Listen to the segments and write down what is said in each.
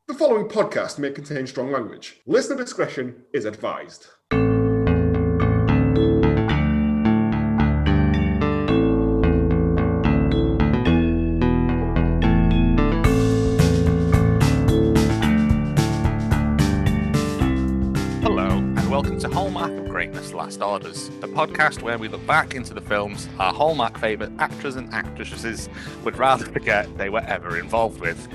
The following podcast may contain strong language. Listener discretion is advised. Welcome to Hallmark of Greatness Last Orders, the podcast where we look back into the films our Hallmark favourite actors and actresses would rather forget they were ever involved with.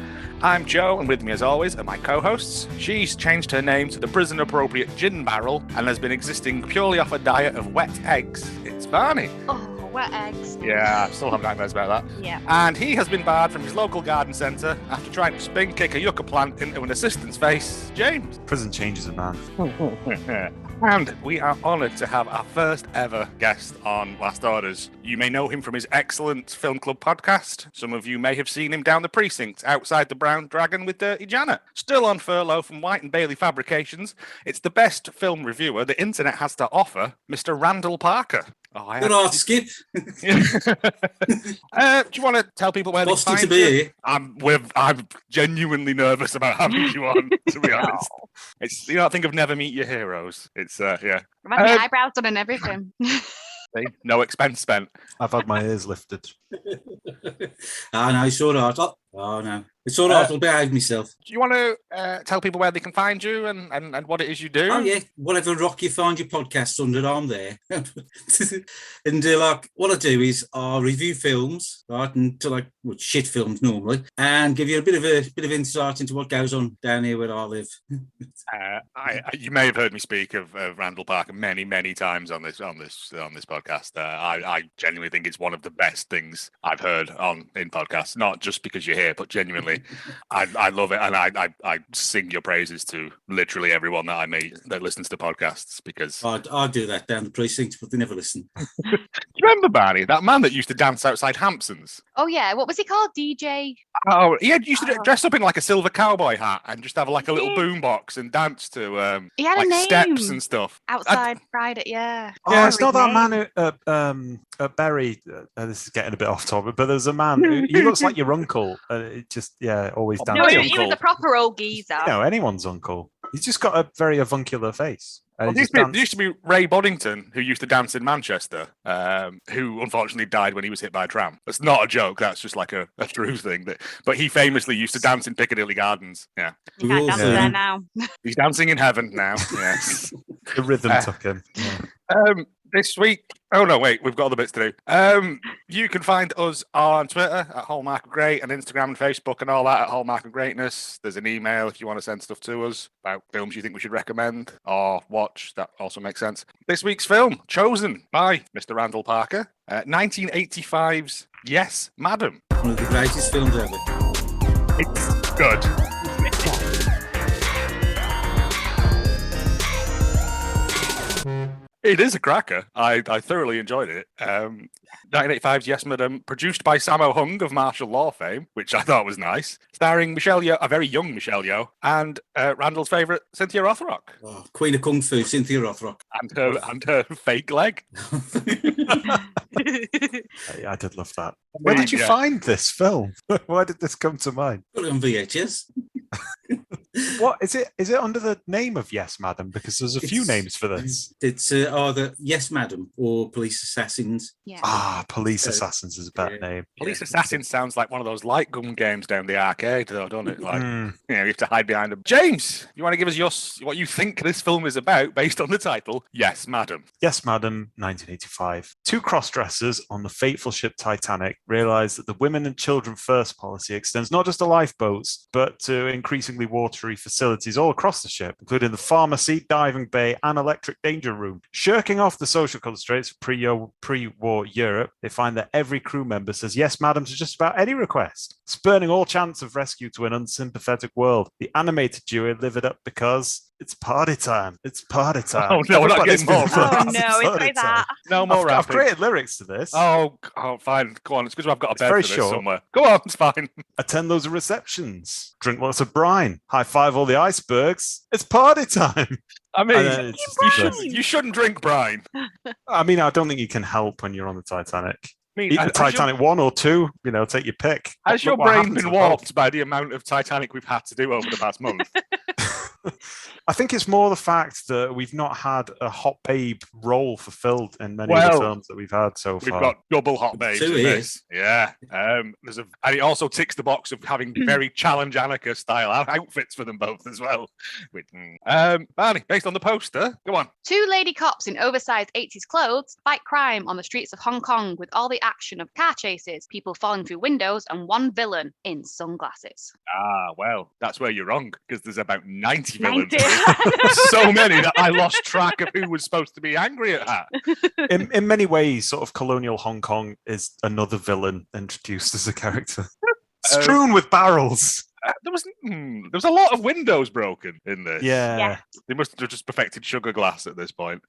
I'm Joe, and with me as always are my co-hosts. She's changed her name to the prison-appropriate gin barrel and has been existing purely off a diet of wet eggs. It's Barney. Oh, wet eggs. Yeah, I still have nightmares about that. Yeah. And he has been barred from his local garden centre after trying to spin kick a yucca plant into an assistant's face. James. Prison changes a man. And we are honoured to have our first ever guest on Last Orders. You may know him from his excellent Film Club podcast. Some of you may have seen him down the precinct outside the Brown Dragon with Dirty Janet. Still on furlough from White and Bailey Fabrications, it's the best film reviewer the internet has to offer, Mr. Randle Parker. Oh, good off, Skip. Do you want to tell people where they find you? I'm genuinely nervous about having you on, to be honest. It's, you know, think of Never Meet Your Heroes. It's, yeah. I've had my eyebrows done and everything. See? No expense spent. I've had my ears lifted. Oh, no, it's all right. Oh, no. It's all right. I'll behave myself. Do you want to tell people where they can find you and what it is you do? Oh, yeah. Whatever rock you find your podcast under, I'm there. And like, what I do is I review films, right, and shit films normally, and give you a bit of insight into what goes on down here where I live. You may have heard me speak of Randle Parker many times on this podcast. I genuinely think it's one of the best things I've heard in podcasts. Not just because you're here, but genuinely, I love it, and I sing your praises to literally everyone that I meet that listens to podcasts, because I do that down the precinct, but they never listen. Do you remember, Barney, that man that used to dance outside Hampson's? Oh yeah, what was he called? DJ? Oh, he used to dress up in like a silver cowboy hat and just have like a little boombox and dance to he had like a name. Steps and stuff. Outside Friday, yeah. Oh, it's not that man who Barry. This is getting a bit off topic, but there's a man who he looks like your uncle. It just always dancing. No, he was a proper old geezer. You know, anyone's uncle. He's just got a very avuncular face. Well, there used to be Ray Boddington, who used to dance in Manchester, who unfortunately died when he was hit by a tram. That's not a joke. That's just like a true thing. But he famously used to dance in Piccadilly Gardens. Yeah. He can't dance there now. He's dancing in heaven now. Yes. The rhythm took him. Yeah. This week, oh no, wait, we've got other bits to do. You can find us on Twitter at Hallmark of Great and Instagram and Facebook and all that at Hallmark of Greatness. There's an email if you want to send stuff to us about films you think we should recommend or watch. That also makes sense. This week's film, chosen by Mr. Randle Parker, 1985's Yes, Madam. One of the greatest films ever. It's good. It is a cracker. I thoroughly enjoyed it. 1985's Yes, Madam, produced by Sammo Hung of martial law fame, which I thought was nice, starring Michelle Yeoh, a very young Michelle Yeoh, and Randall's favourite, Cynthia Rothrock. Oh, Queen of Kung Fu, Cynthia Rothrock. And her fake leg. I did love that. Where did you find this film? Why did this come to mind? Put it on VHS. What is it? Is it under the name of Yes, Madam? Because there's a few names for this. It's either Yes, Madam or Police Assassins. Yeah. Police Assassins is a better name. Police Assassins sounds like one of those light gun games down the arcade, though, doesn't it? Like, you have to hide behind them. James, you want to give us what you think this film is about based on the title? Yes, Madam. Yes, Madam, 1985. Two cross-dressers on the fateful ship Titanic realize that the women and children first policy extends not just to lifeboats, but to increasingly watery facilities all across the ship, including the pharmacy, diving bay, and electric danger room. Shirking off the social constraints of pre-war Europe, they find that every crew member says yes, madam, to just about any request, spurning all chance of rescue to an unsympathetic world. The animated duo live it up because it's party time. It's party time. Oh, no, we're not getting more. Oh, no, it's like that. No more I've created lyrics to this. Oh, fine. Go on. It's because I've got a bed very for this short. somewhere. Go on, it's fine. Attend those receptions. Drink lots of brine. High five all the icebergs. It's party time. I mean, you shouldn't drink brine. I mean, I don't think you can help when you're on the Titanic. I mean, Either Titanic 1 or 2, take your pick. Has your Look what brain happened to been both. warped by the amount of Titanic we've had to do over the past month? I think it's more the fact that we've not had a hot babe role fulfilled in many of Well, the films that we've had so We've far. got double hot babes Two in here. this. Yeah. And it also ticks the box of having very Challenge Annika style outfits for them both as well. Barney, based on the poster, go on. 2 lady cops in oversized 80s clothes fight crime on the streets of Hong Kong with all the action of car chases, people falling through windows, and one villain in sunglasses. Well, that's where you're wrong, because there's about 90 villains. 90. So many that I lost track of who was supposed to be angry at that. In many ways, sort of colonial Hong Kong is another villain introduced as a character. Strewn with barrels. There was a lot of windows broken in this. Yeah. They must have just perfected sugar glass at this point.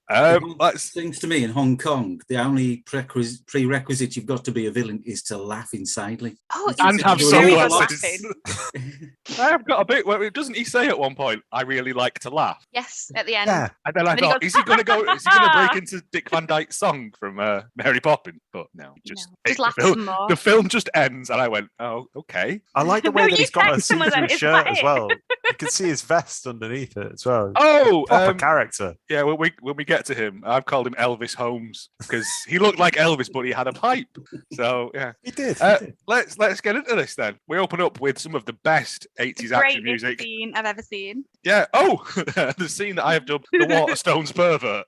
Seems to me in Hong Kong, the only prerequisite you've got to be a villain is to laugh insanely. Oh, And have it's very good sunglasses. laughing. I've got a bit where doesn't he say at one point, "I really like to laugh," Yes, at the end. Yeah. and then I And then he thought, goes, is he going to go? Is he going to break into Dick Van Dyke's song from Mary Poppins? But no, just laugh some more. The film just ends, and I went, "Oh, okay." I like the way No, that you he's got a text him with see-through it, is shirt that as it? well. You can see his vest underneath it as well. Oh, Proper character. yeah. When we get to him, I've called him Elvis Holmes because he looked like Elvis, but he had a pipe. So yeah. He did. Let's get into this then. We open up with some of the best 80s action Greatest music. scene I've ever seen. Yeah. Oh, the scene that I have dubbed the Waterstones Pervert.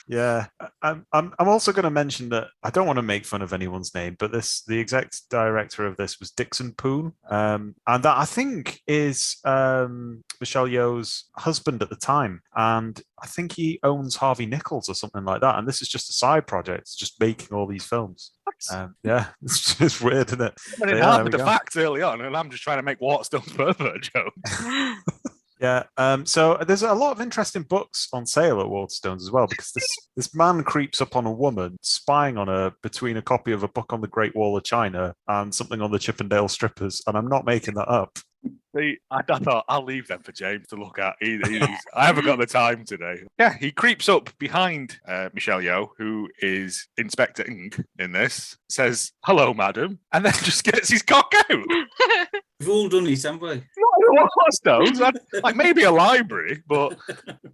Yeah. I'm also going to mention that I don't want to make fun of anyone's name, but the exec director of this was Dixon Poon, and that I think is Michelle Yeoh's husband at the time, and I think he owns Harvey Nichols or something like that. And this is just a side project, just making all these films. Yeah, it's just weird, isn't it? I mean, half the facts early on, and I'm just trying to make Waterstones Pervert jokes. Yeah. So there's a lot of interesting books on sale at Waterstones as well, because this man creeps up on a woman, spying on her between a copy of a book on the Great Wall of China and something on the Chippendale Strippers, and I'm not making that up. See, I thought I'll leave them for James to look at. I haven't got the time today. Yeah, he creeps up behind Michelle Yeoh, who is Inspector Ng in this, says, "Hello, madam," and then just gets his cock out. We've all done it, haven't we? Waterstones, like maybe a library, but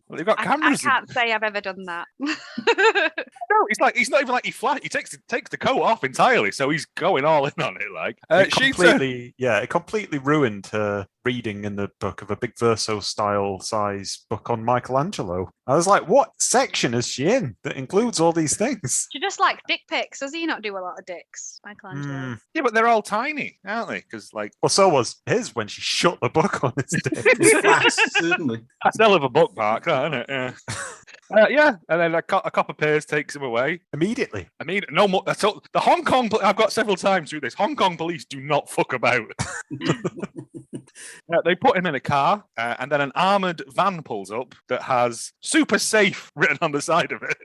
they've got I cameras. can't say I've ever done that. No, he's not even like he flat. He takes the coat off entirely, so he's going all in on it. Like It completely ruined her reading in the book of a big verso style size book on Michelangelo. I was like, what section is she in that includes all these things? She just like dick pics. Does he not do a lot of dicks, Michelangelo? Yeah, but they're all tiny, aren't they? Because like, Well, so was his when she shut the book on his dick. Certainly. that's a hell of a bookmark, isn't it? Yeah. Yeah, and then a cop appears, takes him away. Immediately. I mean, no more. So the Hong Kong. I've got several times through this. Hong Kong police do not fuck about. They put him in a car, and then an armoured van pulls up that has "super safe" written on the side of it.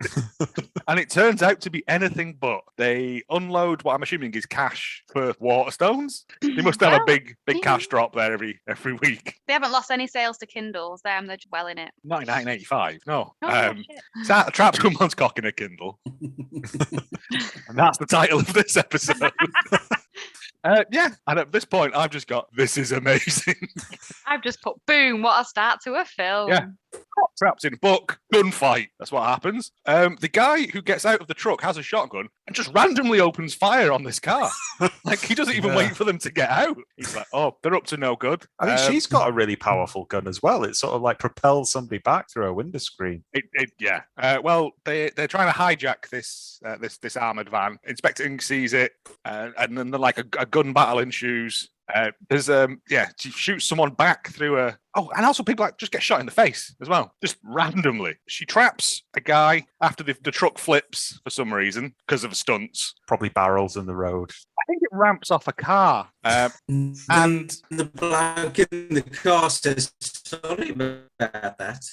And it turns out to be anything but. They unload what I'm assuming is cash for Waterstones. They must have a big cash drop there every week. They haven't lost any sales to Kindles. They're just well in it. Not in 1985, no. Oh, shit. Trapped Someone's Cock in a Kindle. And that's the title of this episode. Yeah, and at this point, I've just got, this is amazing. I've just put, boom, what a start to a film. Yeah. Traps in book, gunfight. That's what happens. The guy who gets out of the truck has a shotgun and just randomly opens fire on this car. Like, he doesn't even wait for them to get out. He's like, oh, they're up to no good. I mean, she's got a really powerful gun as well. It sort of like propels somebody back through a window screen. Yeah. Well, they're trying to hijack this armoured van. Inspector Ng sees it, and then like a gun battle ensues. She shoots someone back through a. Oh, and also people just get shot in the face as well, just randomly. She traps a guy after the truck flips for some reason because of stunts. Probably barrels in the road. I think it ramps off a car. And the bloke in the car says, "Sorry about that."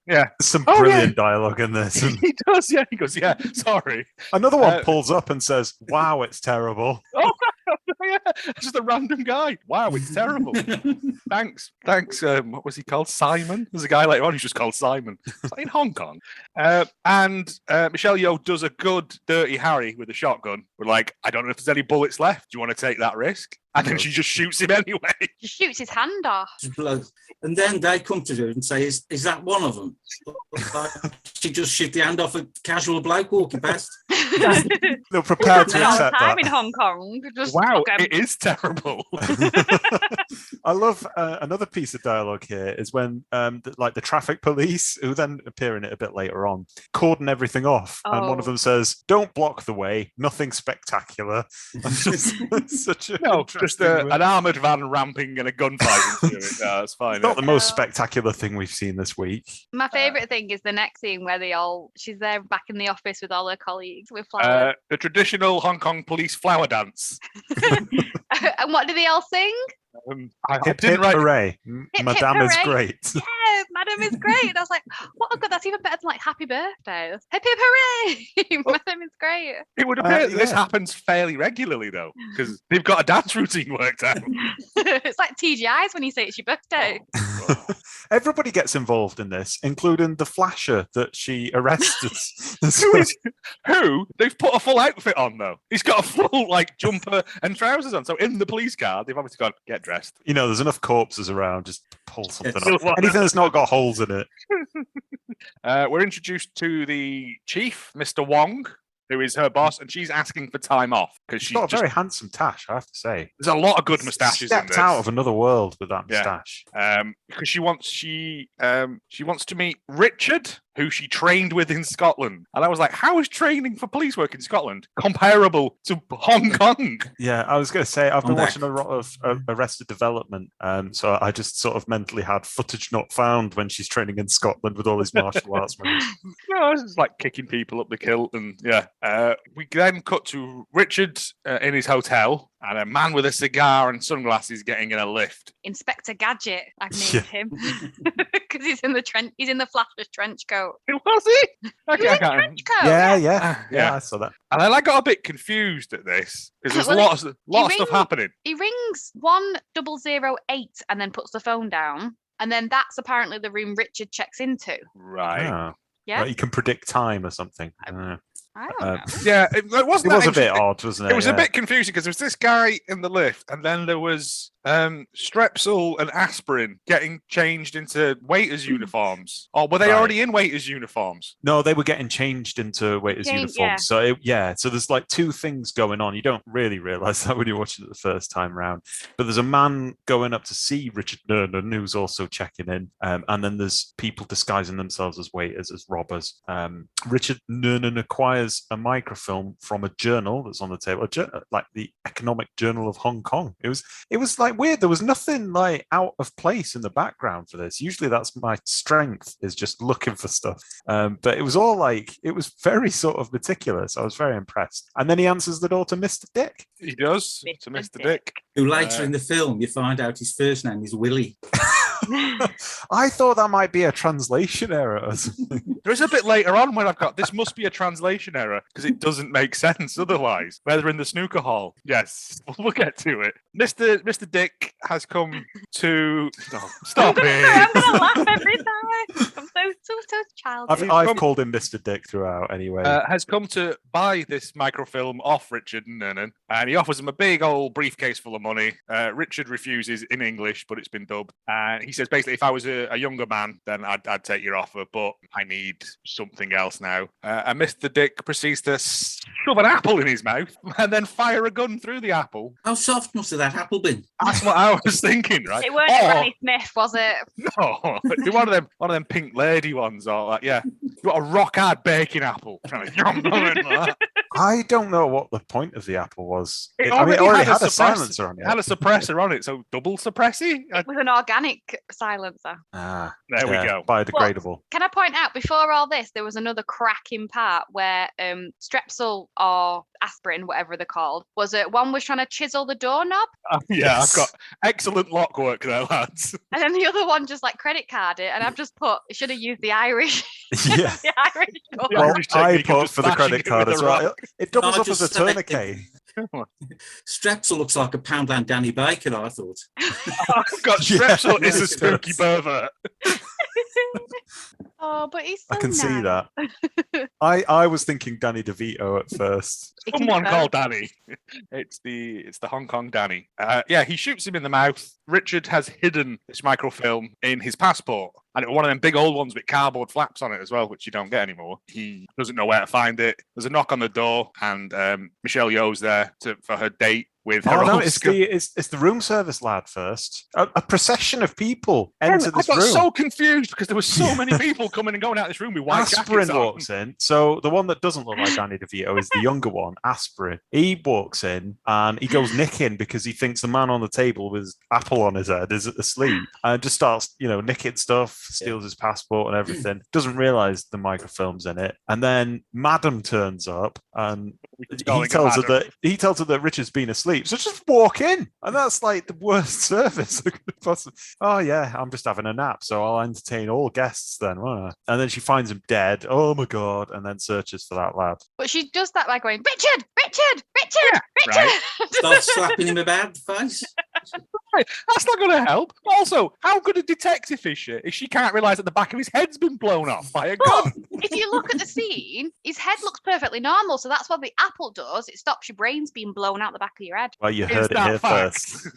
Yeah, There's some brilliant dialogue in this. And he does. Yeah, he goes, "Yeah, sorry." another one pulls up and says, "Wow, it's terrible." Oh, yeah, just a random guy. Wow, it's terrible. Thanks. What was he called? Simon. There's a guy later on who's just called Simon. It's like in Hong Kong. And Michelle Yeoh does a good Dirty Harry with a shotgun. We're like, I don't know if there's any bullets left. Do you want to take that risk? And then she just shoots him anyway. She shoots his hand off. And then they come to her and say, is that one of them? She just shoot the hand off a casual bloke walking past. They're prepared to All the accept time that. in Hong Kong. Just Wow, fuck 'em. it is terrible. I love another piece of dialogue here is when the traffic police, who then appear in it a bit later on, cordon everything off, and one of them says, "Don't block the way. Nothing spectacular." Such a just an armoured van ramping and a gunfight into it. No, it's fine. not the most spectacular thing we've seen this week. My favourite thing is the next scene where she's there back in the office with all her colleagues with flowers. The traditional Hong Kong police flower dance. And what do they all sing? I Hip, didn't hip, write. hooray. hip, Madame is hooray. great. Yeah, Madam is great. And I was like, what a god, that's even better than like Happy Birthday. Hip hip hooray! Madam is great. It would appear that this yeah. happens fairly regularly, though, because they've got a dance routine worked out. It's like TGI's when you say it's your birthday. Everybody gets involved in this, including the flasher that she arrested. Who? They've put a full outfit on, though. He's got a full, jumper and trousers on. So in the police car, they've obviously gone, get dressed. You know, there's enough corpses around, just pull something Still off. want Anything that's not got holes in it. We're introduced to the chief, Mr. Wong, who is her boss, and she's asking for time off because She's she's got a very handsome tash, I have to say. there's a lot of good moustaches in Stepped this. out of another world with that Yeah. moustache. Because she wants to meet Richard, who she trained with in Scotland. And I was like, how is training for police work in Scotland comparable to Hong Kong? Yeah, I was going to say, I've been I'm back. watching a lot of Arrested Development, so I just sort of mentally had footage not found when she's training in Scotland with all these martial arts moves. No, this is like kicking people up the kilt. And we then cut to Richard in his hotel and a man with a cigar and sunglasses getting in a lift. Inspector Gadget, I've named Yeah. him. Because he's in the flasher's trench coat. Was he? He's in trench coat. Yeah, I saw that. And then I got a bit confused at this because there's Well, lots of stuff happening. He rings 1008 and then puts the phone down. And then that's apparently the room Richard checks into. Right. Oh. Yeah? Right, you can predict time or something. I don't Uh, know. Yeah, it wasn't. It was that a bit interesting. odd, wasn't it? It was a Yeah. bit confusing because there was this guy in the lift, and then there was Strepsil and Aspirin getting changed into waiters' uniforms. Or were they Right. already in waiters' uniforms? No, they were getting changed into waiters' uniforms. yeah. So there's like two things going on. You don't really realise that when you're watching it the first time round. But there's a man going up to see Richard Nernan, who's also checking in. And then there's people disguising themselves as waiters, as robbers. Richard Nernan acquires a microfilm from a journal that's on the table, like the Economic Journal of Hong Kong. It was like weird. There was nothing like out of place in the background for this. Usually that's my strength, is just looking for stuff. But it was all it was very sort of meticulous. I was very impressed. And then he answers the door to Mr. Dick. He does, to Mr. Mr. Dick. Who later in the film, you find out his first name is Willie. I thought that might be a translation error or something. There is a bit later on where I've got, this must be a translation error because it doesn't make sense otherwise. Where they're in the snooker hall. Yes, we'll get to it. Mr. Dick has come to... Stop I'm it. going to laugh every time. I'm so childish. I've called him Mr. Dick throughout anyway. Has come to buy this microfilm off Richard Nernan, and he offers him a big old briefcase full of money. Richard refuses in English, but it's been dubbed. And he says, basically, if I was a younger man, then I'd take your offer, but I need something else now. And Mr. Dick proceeds to shove an apple in his mouth and then fire a gun through the apple. How soft must have that apple been? That's what I was thinking, right? It weren't Granny Smith, was it? No, do one of them pink lady ones, or like, yeah, you got a rock hard baking apple. Trying to yum on it like that. I don't know what the point of the apple was. It It already had a suppressor- silencer on It had a it. suppressor on it, so double suppressy. It was an organic silencer. There we go. Biodegradable. Can I point out, before all this, there was another cracking part where Strepsil or Aspirin, whatever they're called, one was trying to chisel the doorknob, Yeah, Yes. I've got excellent lock work there, lads. and then the other one just like credit card it, and I've just put, it should have used the Irish. Yeah. the Irish door. Yeah. Well, Irish I technique of put just for the smashing credit it card with as a well. rock. It doubles I up as just a selected- tourniquet. Strepsil looks like a Poundland Danny Bacon, I thought. I've got Strepsil is a spooky pervert. Oh, but he's so I can see nice. that. I was thinking Danny DeVito at first. Someone called Danny. It's the Hong Kong Danny. Yeah, he shoots him in the mouth. Richard has hidden this microfilm in his passport. And it was one of them big old ones with cardboard flaps on it as well, which you don't get anymore. He doesn't know where to find it. There's a knock on the door, and Michelle Yeoh's there for her date with her Oh no, own it's the room service lad first. A procession of people enter this I got room. so confused because there were so many people coming and going out of this room with white Aspirin jackets on. walks in. So the one that doesn't look like Danny DeVito is the younger one, Aspirin. He walks in and he goes nicking because he thinks the man on the table with his apple on his head is asleep and just starts, nicking stuff, steals his passport and everything. Doesn't realize the microfilm's in it. And then Madam turns up and he tells her that Richard's been asleep. So just walk in. And that's like the worst service. Oh yeah, I'm just having a nap, so I'll entertain all guests then, won't I? And then she finds him dead. Oh my God. And then searches for that lad. But she does that by going, Richard, Richard, Richard, Yeah, Richard. right. Starts slapping him about the face. That's not going to help. Also, how good a detective is she if she can't realise that the back of his head's been blown off by a gun? If you look at the scene, his head looks perfectly normal. So that's what the apple does. It stops your brains being blown out the back of your head. Well, you Is heard it that here fact? first.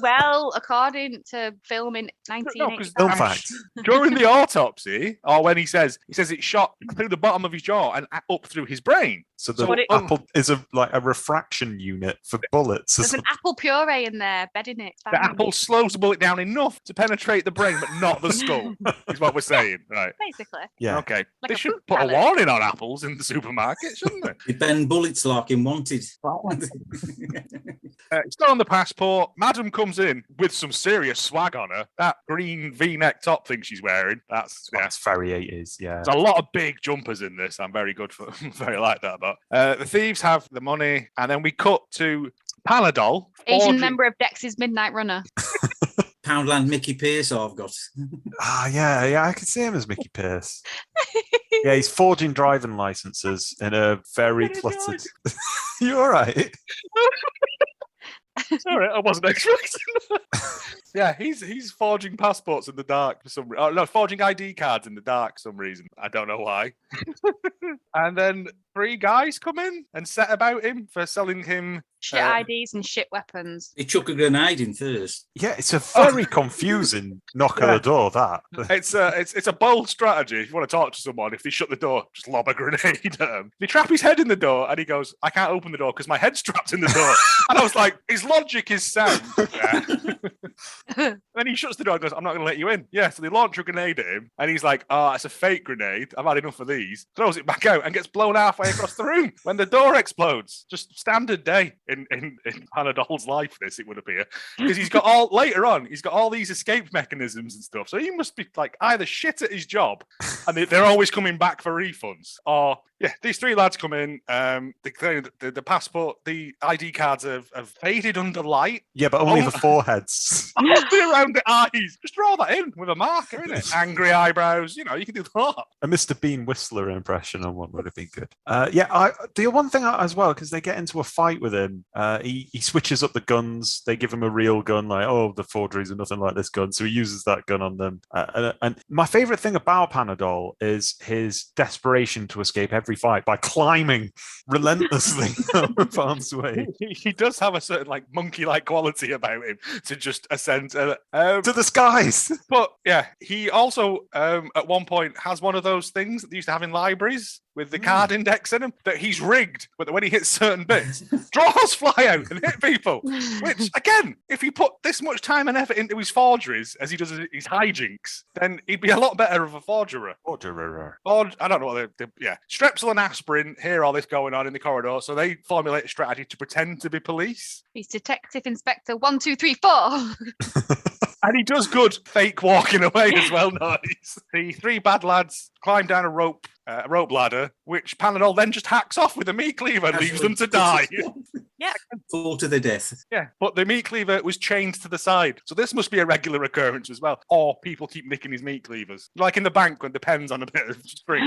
Well, according to film in 1985. Film fact. During the autopsy, or when he says it shot through the bottom of his jaw and up through his brain. So the But it- apple is a refraction unit for bullets. There's an apple puree in there, bedding it. The apple slows the bullet down enough to penetrate the brain, but not the skull, is what we're saying. Right. Basically. Yeah. Okay. Like They a should fruit put a salad. warning on apples in the supermarket, shouldn't they? They bend bullets like in Wanted. It's not on the passport. Madam comes in with some serious swag on her. That green V-neck top thing she's wearing. That's very 80s, yeah. There's a lot of big jumpers in this. I'm very good for, very like that. But the thieves have the money, and then we cut to Panadol. Asian forging- member of Dex's Midnight Runner. Poundland Mickey Pierce I've got. Yeah, I could see him as Mickey Pierce. Yeah, he's forging driving licenses in a very cluttered. You all right? Sorry, I wasn't expecting that. Yeah, he's forging passports in the dark for some reason. No, forging ID cards in the dark for some reason. I don't know why. And then 3 guys come in and set about him for selling him Shit IDs and shit weapons. He chuck a grenade in first. Yeah, it's a very confusing knock on the door, that. It's a bold strategy. If you want to talk to someone, if they shut the door, just lob a grenade at him. They trap his head in the door and he goes, I can't open the door because my head's trapped in the door. And I was like, his logic is sound. Yeah. And then he shuts the door and goes, I'm not going to let you in. Yeah, so they launch a grenade at him and he's like, oh, it's a fake grenade. I've had enough of these. Throws it back out and gets blown halfway across the room when the door explodes. Just standard day in Panadol's life, this, it would appear. Because he's got all these escape mechanisms and stuff. So he must be like either shit at his job and they're always coming back for refunds. Or, yeah, these 3 lads come in, the passport, the ID cards have faded under light. Yeah, but only the foreheads. Only around the eyes. Just draw that in with a marker, innit? Angry eyebrows, you can do that. A Mr. Bean Whistler impression on one would have been good. The one thing as well, because they get into a fight with him, he switches up the guns. They give him a real gun, like, oh, the forgeries are nothing like this gun. So he uses that gun on them. And my favorite thing about Panadol is his desperation to escape every fight by climbing relentlessly out of harm's way. He does have a certain monkey-like quality about him to just ascend to the skies. But yeah, he also at one point has one of those things that they used to have in libraries with the card index in them that he's rigged, but when he hits certain bits, draws fly out and hit people. Which, again, if he put this much time and effort into his forgeries as he does his hijinks, then he'd be a lot better of a forgerer. I don't know what yeah. Strepsil and aspirin hear all this going on in the corridor, so they formulate a strategy to pretend to be police. He's Detective Inspector 1, 2, 3, 4. And he does good fake walking away as well, nice. The 3 bad lads climb down a rope ladder, which Panadol then just hacks off with a meat cleaver and leaves them to die. Fall to their death. Yeah, but the meat cleaver was chained to the side. So this must be a regular occurrence as well. Or people keep nicking his meat cleavers. Like in the bank when the pen's on a bit of string.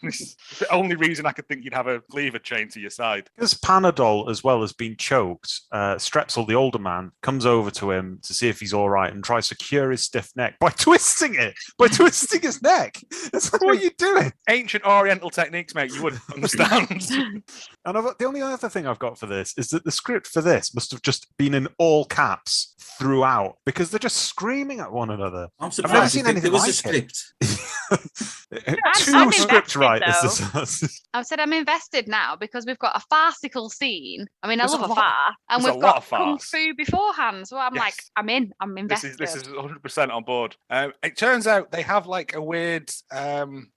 It's the only reason I could think you'd have a cleaver chained to your side. Because Panadol, as well as being choked, Strepsil, the older man, comes over to him to see if he's all right and tries to cure his stiff neck by twisting it, by twisting his neck. It's like, what are you doing? Ancient Oriental techniques, mate, you wouldn't understand. And the only other thing I've got for this is that the script for this must have just been in all caps throughout because they're just screaming at one another. I'm I've never surprised seen there anything was like a script. I'm Two script invested, writers. though. I've said I'm invested now because we've got a farcical scene. I mean, I There's love a a far, and there's a we've lot got of kung farce. fu beforehand. So I'm like, Yes. I'm in. I'm This invested. is 100% on board. It turns out they have like a weird, is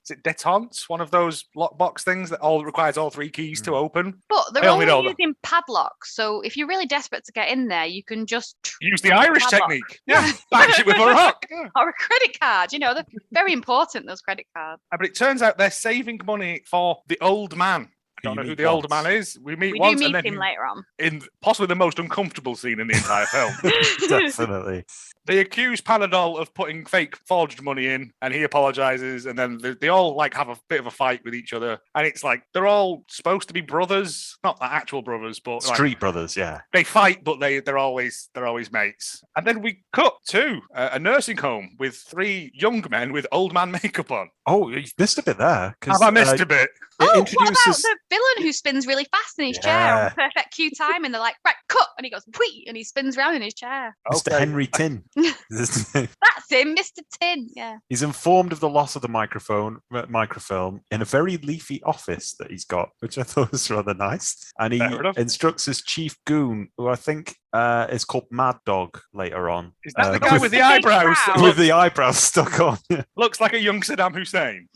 it détente? One of those lockbox things that requires all three keys to open. But they're I only only know that. using padlocks, so if you're really desperate to get in there, you can just Use the Irish padlock. technique. Yeah, bash it with a rock. Yeah. or a credit card. You know, they're very important. Those credit cards. But it turns out they're saving money for the old man. I don't know who the old man is. We meet We once do and meet then him later on. in possibly the most uncomfortable scene in the entire film. Definitely. They accuse Panadol of putting fake forged money in, and he apologizes, and then they all like have a bit of a fight with each other, and it's like they're all supposed to be brothers, not the actual brothers, but like, Street Brothers, yeah. they fight, but they're always mates. And then we cut to a nursing home with three young men with old man makeup on. Oh, you've missed a bit there. Have I missed a bit? Oh, what about introduces- the villain who spins really fast in his chair Yeah. on perfect cue time? And they're like, right, cut. And he goes, whee, and he spins around in his chair. Mr. Okay. Henry Tin. That's him, Mr. Tin. Yeah. He's informed of the loss of the microfilm in a very leafy office that he's got, which I thought was rather nice. And he Fair enough. instructs his chief goon, who I think is called Mad Dog later on. Is that the guy with the big eyebrows? brow. with the eyebrows stuck on? Looks like a young Saddam Hussein.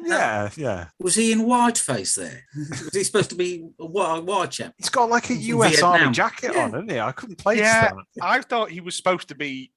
Yeah. Was he in whiteface there? Was he supposed to be a white chap? He's got like a From US Army Vietnam. jacket Yeah. on, hasn't he? I couldn't place Yeah, that. I thought he was supposed to be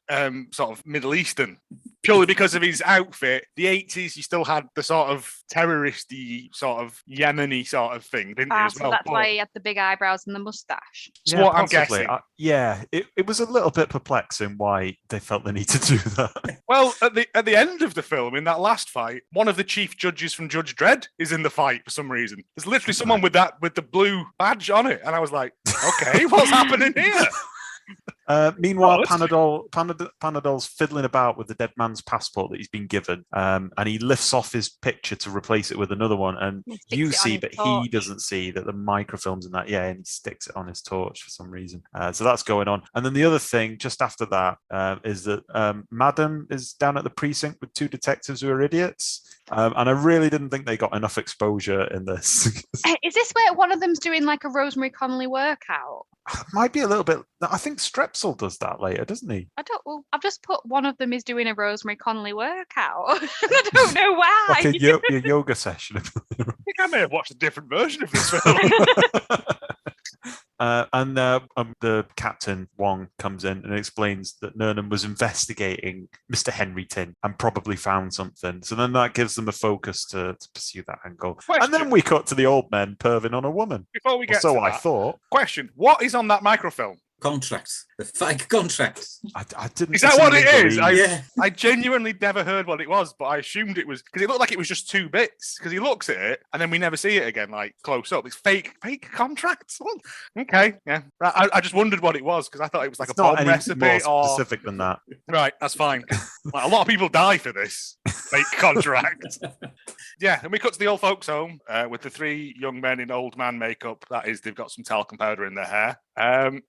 sort of Middle Eastern, purely because of his outfit. The 80s, you still had the sort of terroristy, sort of Yemeni sort of thing, didn't you? As So well? that's But why he had the big eyebrows and the mustache. that's what I'm possibly. guessing. It was a little bit perplexing why they felt the need to do that. Well, at the end of the film, in that last fight, one of the chief judges from Judge Dredd is in the fight for some reason. There's literally someone with the blue badge on it, and I was like, okay, what's happening here? Meanwhile, Oh, Panadol's fiddling about with the dead man's passport that he's been given, and he lifts off his picture to replace it with another one. And He sticks you it on see, his but he torch. doesn't see that the microfilm's in that. Yeah, and he sticks it on his torch for some reason. So that's going on. And then the other thing, just after that, is that Madam is down at the precinct with two detectives who are idiots. And I really didn't think they got enough exposure in this. Is this where one of them's doing like a Rosemary Connolly workout? Might be a little bit. I think Strepsil does that later, doesn't he? Well, I've just put one of them is doing a Rosemary Connolly workout. I don't know why. Like a yoga session. I think I may have watched a different version of this film. And the captain, Wong, comes in and explains that Nernham was investigating Mr. Henry Tin and probably found something. So then that gives them a focus to pursue that angle. Question. And then we cut to the old men perving on a woman. Before we Or get so to I that, thought. question: what is on that microfilm? Contracts. The fake contracts. I didn't. Is that what it is? believe- I genuinely never heard what it was, but I assumed it was because it looked like it was just two bits. Because he looks at it and then we never see it again, like close up. It's fake contracts. Well, okay, yeah. Right, I just wondered what it was because I thought it was like It's a not bomb any recipe more or specific than that. right. That's fine. Like, a lot of people die for this fake contract. Yeah, and we cut to the old folks' home with the three young men in old man makeup. That is, they've got some talcum powder in their hair. And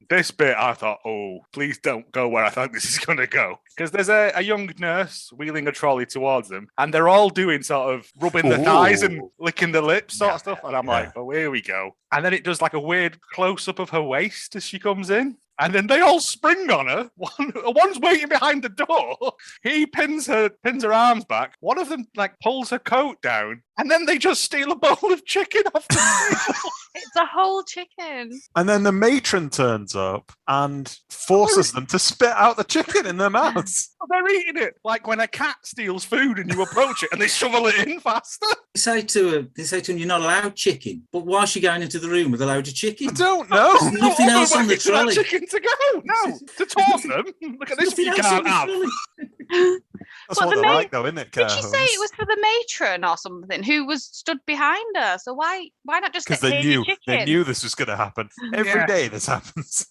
this bit, I thought, oh, please don't go where I think this is going to go. Because there's a young nurse wheeling a trolley towards them, and they're all doing sort of rubbing their thighs and Ooh. licking their lips sort of stuff. And I'm yeah. like, oh, here we go. And then it does like a weird close-up of her waist as she comes in. And then they all spring on her. One's waiting behind the door. He pins her arms back. One of them like pulls her coat down, and then they just steal a bowl of chicken off the table. It's a whole chicken. And then the matron turns up and forces them to spit out the chicken in their mouths. they're eating it. Like when a cat steals food and you approach it and they shovel it in faster. They say to him, you're not allowed chicken. But why is she going into the room with a load of chicken? I don't know. There's nothing else on the For that trolley. chicken to go. No, to taunt them. Look at this. Nothing You else on can't the have. trolley. That's But what the they're main- like, though, isn't it, Did she say it was for the matron or something who was stood behind her? So why not just Because get they here's your knew chicken? this was going to happen. Every day this happens.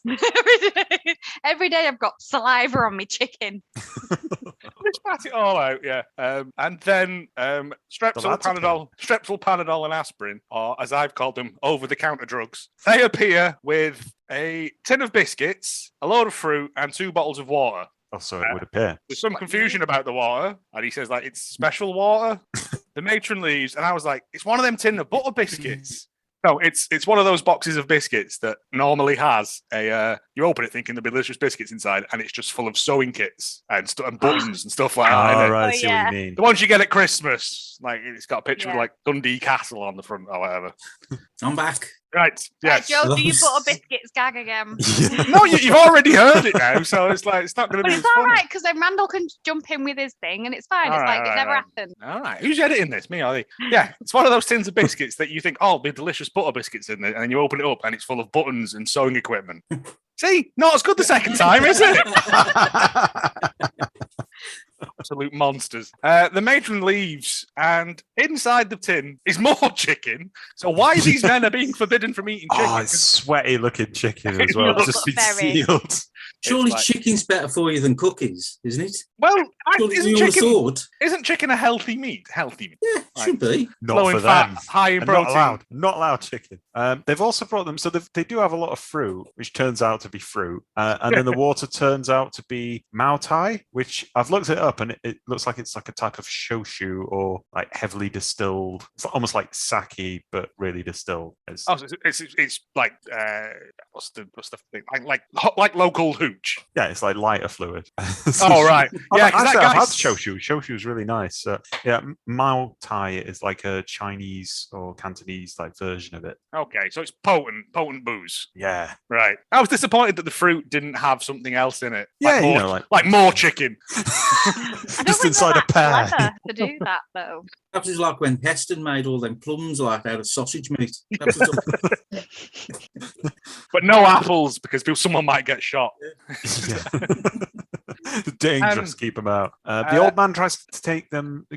Every day I've got saliva on me chicken. Let's pat it all out, yeah. And then Strepsil, lads are Panadol, and aspirin, or as I've called them, over-the-counter drugs. They appear with a tin of biscuits, a load of fruit, and 2 bottles of water. Also, it would appear. There's some confusion about the water, and he says like it's special water. The matron leaves, and I was like, it's one of them tin of butter biscuits. No, it's one of those boxes of biscuits that normally has a. You open it thinking there'll be delicious biscuits inside, and it's just full of sewing kits and buttons and stuff like that. Oh, innit? right, I Oh, see yeah. what you mean. The ones you get at Christmas, like it's got a picture of Yeah. like Dundee Castle on the front or whatever. I'm back. Right? Yes. Joe, do you butter biscuits gag again? No, you've already heard it now, so it's like it's not going to But be it's as all funny. right because then Randall can jump in with his thing, and it's fine. All It's right, like all it right, never all right. happened. All right, who's editing this? Me or they? Yeah, it's one of those tins of biscuits that you think, oh, there'll be delicious butter biscuits in it, and then you open it up and it's full of buttons and sewing equipment. See, not as good the second time, is it? Absolute monsters. The matron leaves, and inside the tin is more chicken. So why these men are being forbidden from eating chicken? Oh, it's sweaty looking chicken as It well. looks Just been very- sealed. Surely like- chicken's better for you than cookies, isn't it? Well, Surely isn't we all chicken, thought. isn't chicken a healthy meat? Healthy meat. Yeah, Right. should be. Not Low for in fat, them. high in And protein. not allowed chicken. They've also brought them, so they do have a lot of fruit, which turns out to be fruit, and then the water turns out to be Mao Tai, which I've looked it up, and it looks like it's like a type of shochu or like heavily distilled. It's almost like sake, but really distilled. It's, Oh, so it's like what's the thing? Like local hooch. yeah, it's like lighter fluid. Oh right, yeah. 'cause Actually, that I've guy had shochu. Shochu is really nice. Yeah, Mao Tai is like a Chinese or Cantonese like version of it. Okay, so it's potent booze. Yeah, Right. I was disappointed that the fruit didn't have something else in it. Yeah, like you more, know, like more chicken. I don't just think inside they're a pear. that clever to do that though. Perhaps it's like when Heston made all them plums like out of sausage meat. Perhaps it's But no apples because someone might get shot. Yeah. Dangerous. Keep them out. The old man tries to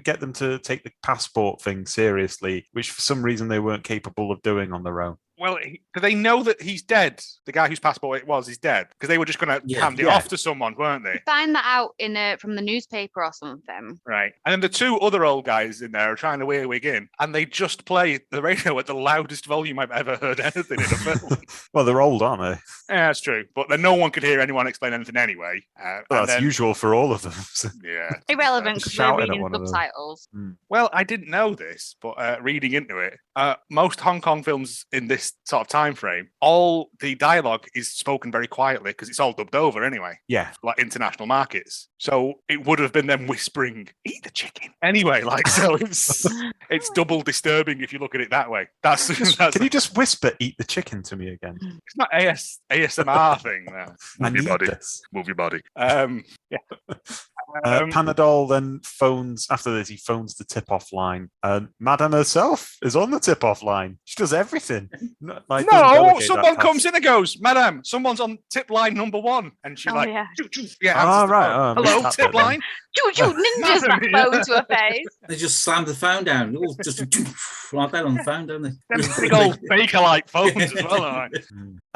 get them to take the passport thing seriously, which for some reason they weren't capable of doing on their own. Well, do they know that he's dead? The guy whose passport it was is dead because they were just going to hand it Yeah. off to someone, weren't they? Find that out from the newspaper or something. Right. And then the 2 other old guys in there are trying to earwig in, and they just play the radio at the loudest volume I've ever heard anything in a film. Well, they're old, aren't they? Yeah, that's true. But then no one could hear anyone explain anything anyway. Well, and that's then- usual for all of them. Yeah. Irrelevant because we're Shouting at reading one another. subtitles. Well, I didn't know this, but reading into it, most Hong Kong films in this sort of time frame, all the dialogue is spoken very quietly because it's all dubbed over anyway, Yeah. like international markets. So it would have been them whispering, "Eat the chicken." Anyway, like so, it's double disturbing if you look at it that way. That's Can you just whisper, "Eat the chicken" to me again? it's not ASMR thing. No. I Move your need body. this. Move your body. Yeah. Panadol then phones, after this, he phones the tip-off line. And Madame herself is on the tip-off line. She does everything. Doesn't No, delegate someone that comes task. in and goes, "Madam, someone's on tip line number 1," and she Oh, like, yeah. "Choo, choo." Yeah, Oh, answers the right. phone. Oh, I missed Hello, that tip bit then. line. Choo choo ninjas that Yeah. phone to her face. They just slam the phone down. All just like that on the phone, don't they? Them big old Baker-like phones as well. Aren't they?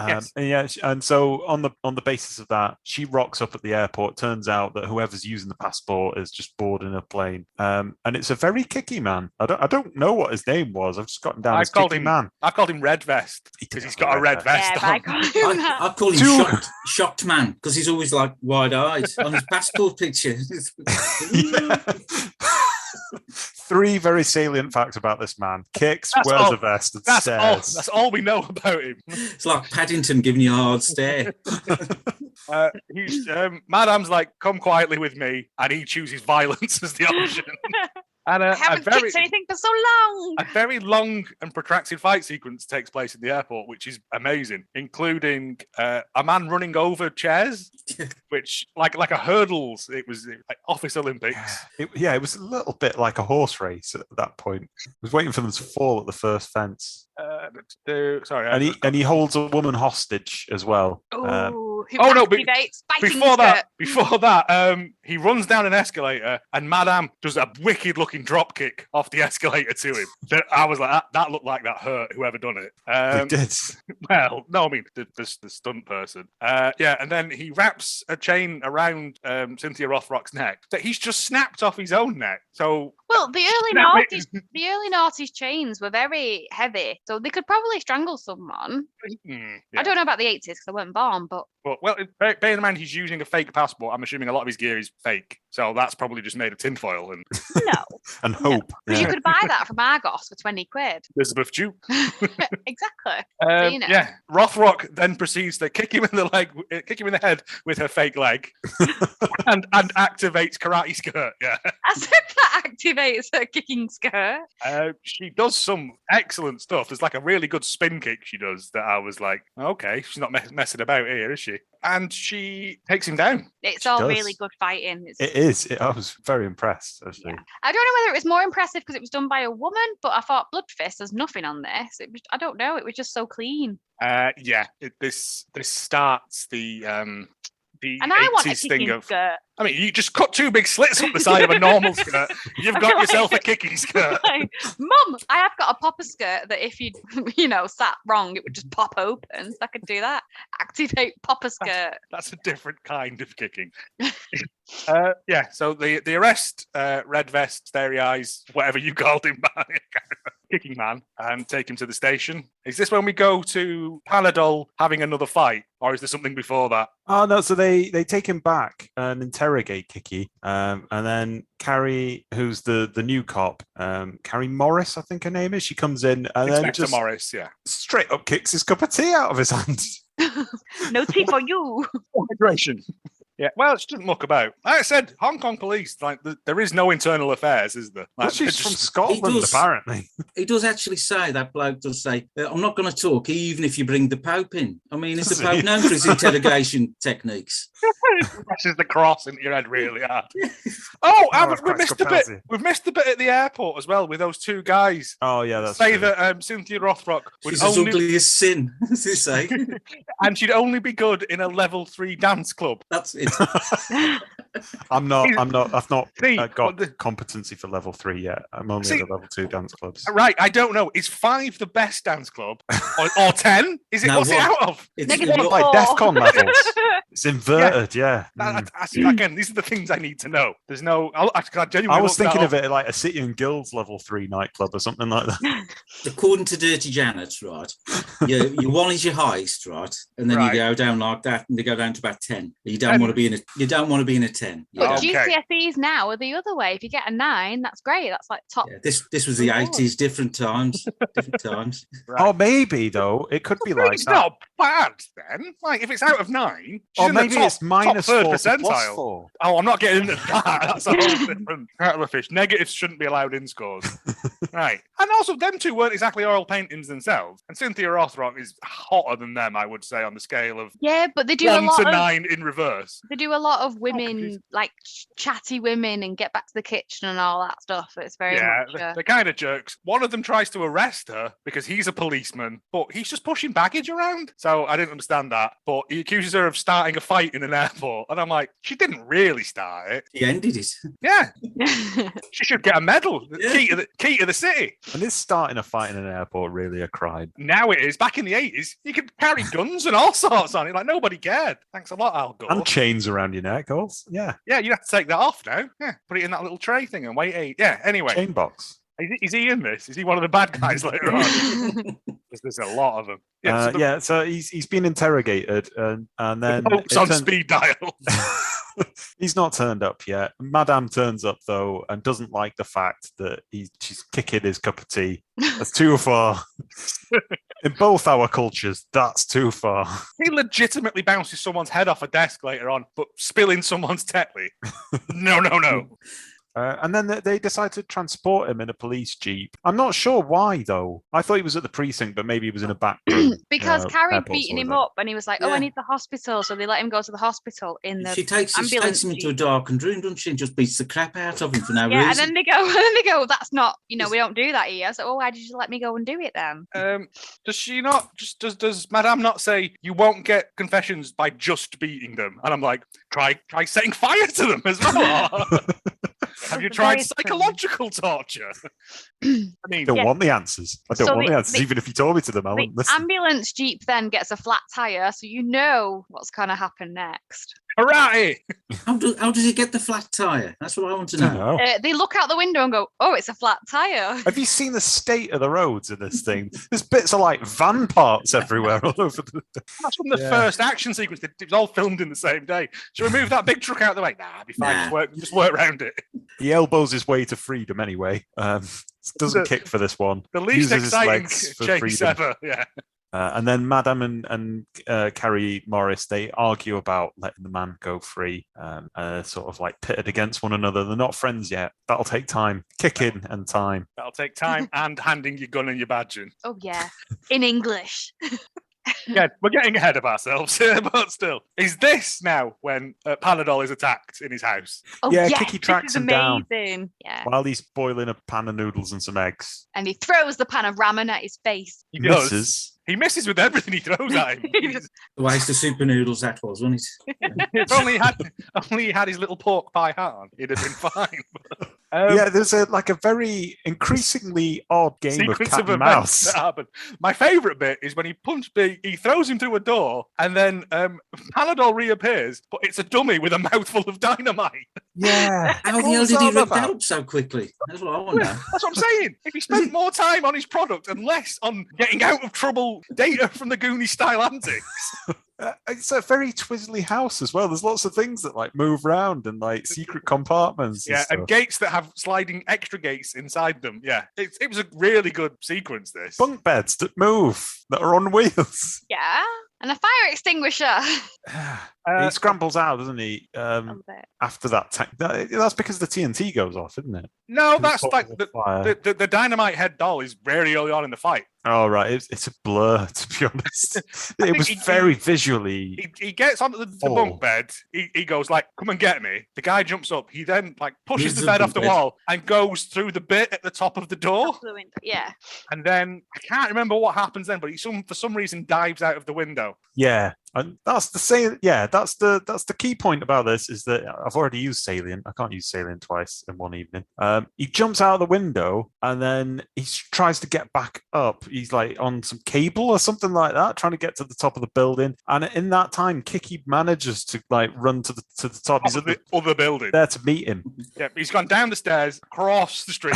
Yes. And yeah, and so on the basis of that, she rocks up at the airport. Turns out that whoever's using the passport is just boarding a plane, and it's a very kicky man. I don't know what his name was. I've just gotten down I've as called kicky him man. I've called him Red Vest because he's got a red vest Yeah, but I on. call him that. I call him Two- shocked man because he's always like wide-eyed on his passport picture. Yeah. 3 very salient facts about this man: kicks, That's wears all- a vest, and That's all. stares. That's all we know about him. It's like Paddington giving you a hard stare. He's Madame's like, "Come quietly with me," and he chooses violence as the option. And I a haven't very, kicked anything for so long. a very long and protracted fight sequence takes place in the airport, which is amazing, including a man running over chairs. which like a hurdles. It was like Office Olympics. It was a little bit like a horse race at that point. I was waiting for them to fall at the first fence. Sorry, And he holds a woman hostage as well. Who activates fighting before that, he runs down an escalator and Madame does a wicked looking drop kick off the escalator to him. I was like, that looked like that hurt whoever done it. It did. Well, no, I mean the stunt person. And then he wraps a chain around Cynthia Rothrock's neck that he's just snapped off his own neck. So the early noughties chains were very heavy, so they could probably strangle someone. I don't know about the 80s because I wasn't born, but bear in mind he's using a fake passport. I'm assuming a lot of his gear is fake, so that's probably just made of tinfoil and and hope. Because you could buy that from Argos for 20 quid. Elizabeth Duke. Exactly. Rothrock then proceeds to kick him in the head with her fake leg, and activates karate skirt. Yeah, as if that activates her kicking skirt. She does some excellent stuff. There's like a really good spin kick she does that I was like, okay, she's not messing about here, is she? And she takes him down. It's all really good fighting. It is. I was very impressed, actually. Yeah. I don't know whether it was more impressive because it was done by a woman, but I thought Blood Fist, there's nothing on this. I don't know. It was just so clean. This starts the and I want a kicking skirt. I mean, you just cut two big slits up the side of a normal skirt. You've got yourself a kicking skirt. Mum, I have got a popper skirt that if you sat wrong, it would just pop open. So I could do that. Activate popper skirt. That's a different kind of kicking. So the arrest Red Vest, Starry Eyes, whatever you called him, kicking man, and take him to the station. Is this when we go to Panadol having another fight, or is there something before that? Oh no! So they take him back and interrogate Kiki, and then Carrie, who's the new cop, Carrie Morris, I think her name is. She comes in and Inspector then just Morris, straight up kicks his cup of tea out of his hand. No tea for you. Hydration. Yeah, well, she doesn't muck about. Like I said, Hong Kong police, there is no internal affairs, is there? Well, she's from Scotland, apparently. He does actually say, that bloke does say, I'm not going to talk even if you bring the Pope in. I mean, is the Pope known for his interrogation techniques? This is the cross into your head really hard. We missed a bit. We've missed a bit at the airport as well with those two guys. Oh, yeah, that's say true. That Cynthia Rothrock was as ugly as sin, as they say. And she'd only be good in a level 3 dance club. That's it. I've not got competency for level 3 yet. I'm only at the level 2 dance clubs. Right, I don't know. Is 5 the best dance club, or 10? Is it? No, what's it out of? It's Negative like DEFCON levels. It's inverted, yeah. Again, these are the things I need to know. There's no. I was thinking of it like a City and Guilds level 3 nightclub or something like that. According to Dirty Janet, right? You one is your highest, right? And then you go down like that, and they go down to about 10. You don't want to be in a 10. But GCSEs now are the other way. If you get a 9, that's great. That's like top. Yeah, this was the 80s, different times. Right. Oh, maybe though it could be like it's that. not bad then. Like if it's out of 9, or maybe it's minus top 4 percentile. plus 4. Oh, I'm not getting into that. That's a whole different kettle of fish. Negatives shouldn't be allowed in scores. Right. And also, them two weren't exactly oil paintings themselves. And Cynthia Rothrock is hotter than them, I would say, on the scale of but they do 1 a lot to of 9 in reverse. They do a lot of women, like chatty women, and get back to the kitchen and all that stuff. It's very much. They're kind of jerks. One of them tries to arrest her because he's a policeman, but he's just pushing baggage around. So I didn't understand that. But he accuses her of starting a fight in an airport, and I'm like, she didn't really start it. He ended it. Yeah, she should get a medal. Yeah. Key to the city. And is starting a fight in an airport really a crime? Now it is. Back in the 80s, you could carry guns and all sorts on it. Like nobody cared. Thanks a lot, Al Gore. And chains around your neck, also. Yeah. Yeah, you have to take that off now. Yeah, put it in that little tray thing and wait. Yeah. Anyway, Chain box. Is he in this? Is he one of the bad guys later on? There's a lot of them. So he's been interrogated, and then it's on speed dial. He's not turned up yet. Madame turns up though, and doesn't like the fact that she's kicking his cup of tea. That's too far. In both our cultures, that's too far. He legitimately bounces someone's head off a desk later on, but spilling someone's tetley. No. And then they decide to transport him in a police jeep. I'm not sure why, though. I thought he was at the precinct, but maybe he was in a back room. Because Carrie airport beaten him toilet. up, and he was like, "Oh, I Yeah. need the hospital," so they let him go to the hospital in the She takes ambulance him into a jeep. darkened room, doesn't she? And just beats the crap out of him for no Yeah, and reason. then they go, "That's not, we don't do that here." So, why did you let me go and do it then? Does she not? Does Madame not say you won't get confessions by just beating them? And I'm like, try setting fire to them as well. Have you tried psychological torture? I mean, don't want the answers. I don't So want the the- answers, even if you told me to them. I The wouldn't listen. ambulance jeep then gets a flat tire, so you know what's going to happen next. karate. How does he get the flat tire? That's what I want to I don't know. know. They look out the window and go, "Oh, it's a flat tire." Have you seen the state of the roads in this thing? There's bits of like van parts everywhere all over the. That's from the Yeah. first action sequence. It was all filmed in the same day. Should we move that big truck out of the way? Nah, it'll be fine. Nah. Just work around it. He elbows his way to freedom anyway. Doesn't The- kick for this one. The least Uses his exciting legs for chase freedom. ever. Yeah. And then Madame and Carrie Morris, they argue about letting the man go free, sort of like pitted against one another. They're not friends yet. That'll take time. Kicking and time. That'll take time and handing your gun and your badge in. Oh yeah, in English. Yeah, we're getting ahead of ourselves here, but still. Is this now when Panadol is attacked in his house? Oh Yeah, yes, Kiki this tracks is him down. amazing. Yeah, While he's boiling a pan of noodles and some eggs. and he throws the pan of ramen at his face. He does. Misses. He misses with everything he throws at him. The waste of super noodles that was, wasn't it? If only he had his little pork pie hat on, he'd have been fine. Yeah, there's a very increasingly odd game of Sequence cat of and events mouse. that happen. My favourite bit is when he throws him through a door, and then Panadol reappears, but it's a dummy with a mouthful of dynamite. Yeah. How What the hell was did he that rip about? out so quickly? That's what I want to know. That's what I'm saying. If he spent more time on his product and less on getting out of trouble data from the Goonie style antics. It's a very twizzly house as well. There's lots of things that like move around and like secret compartments. Yeah, and and gates that have sliding extra gates inside them. Yeah, it was a really good sequence, this. bunk beds that move that are on wheels. Yeah, and a fire extinguisher. He scrambles out, doesn't he? Love it. After that, that's because the TNT goes off, isn't it? No, It's that's caught like with fire. the dynamite head doll is very early on in the fight. Oh right, it's a blur to be honest. I It think was he- very visually. He gets onto the Oh. bunk bed. He goes like, "Come and get me." The guy jumps up. He then like pushes Moves the the bed off bunk the bed. wall and goes through the bit at the top of the door. Through the window. Yeah. And then I can't remember what happens then, but he for some reason dives out of the window. Yeah, and that's the same. Yeah, that's the key point about this is that I've already used salient. I can't use salient twice in one evening. He jumps out of the window and then he tries to get back up. He's like on some cable or something like that, trying to get to the top of the building. And in that time, Kiki manages to like run to the top. He's Of at the other building. there to meet him. Yeah, he's gone down the stairs, across the street,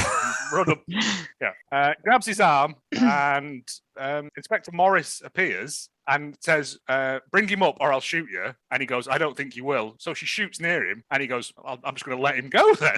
run up. Yeah, grabs his arm, and Inspector Morris appears and says, "Bring him up, or I'll shoot you." And he goes, "I don't think you will." So she shoots near him, and he goes, "I'm just going to let him go then."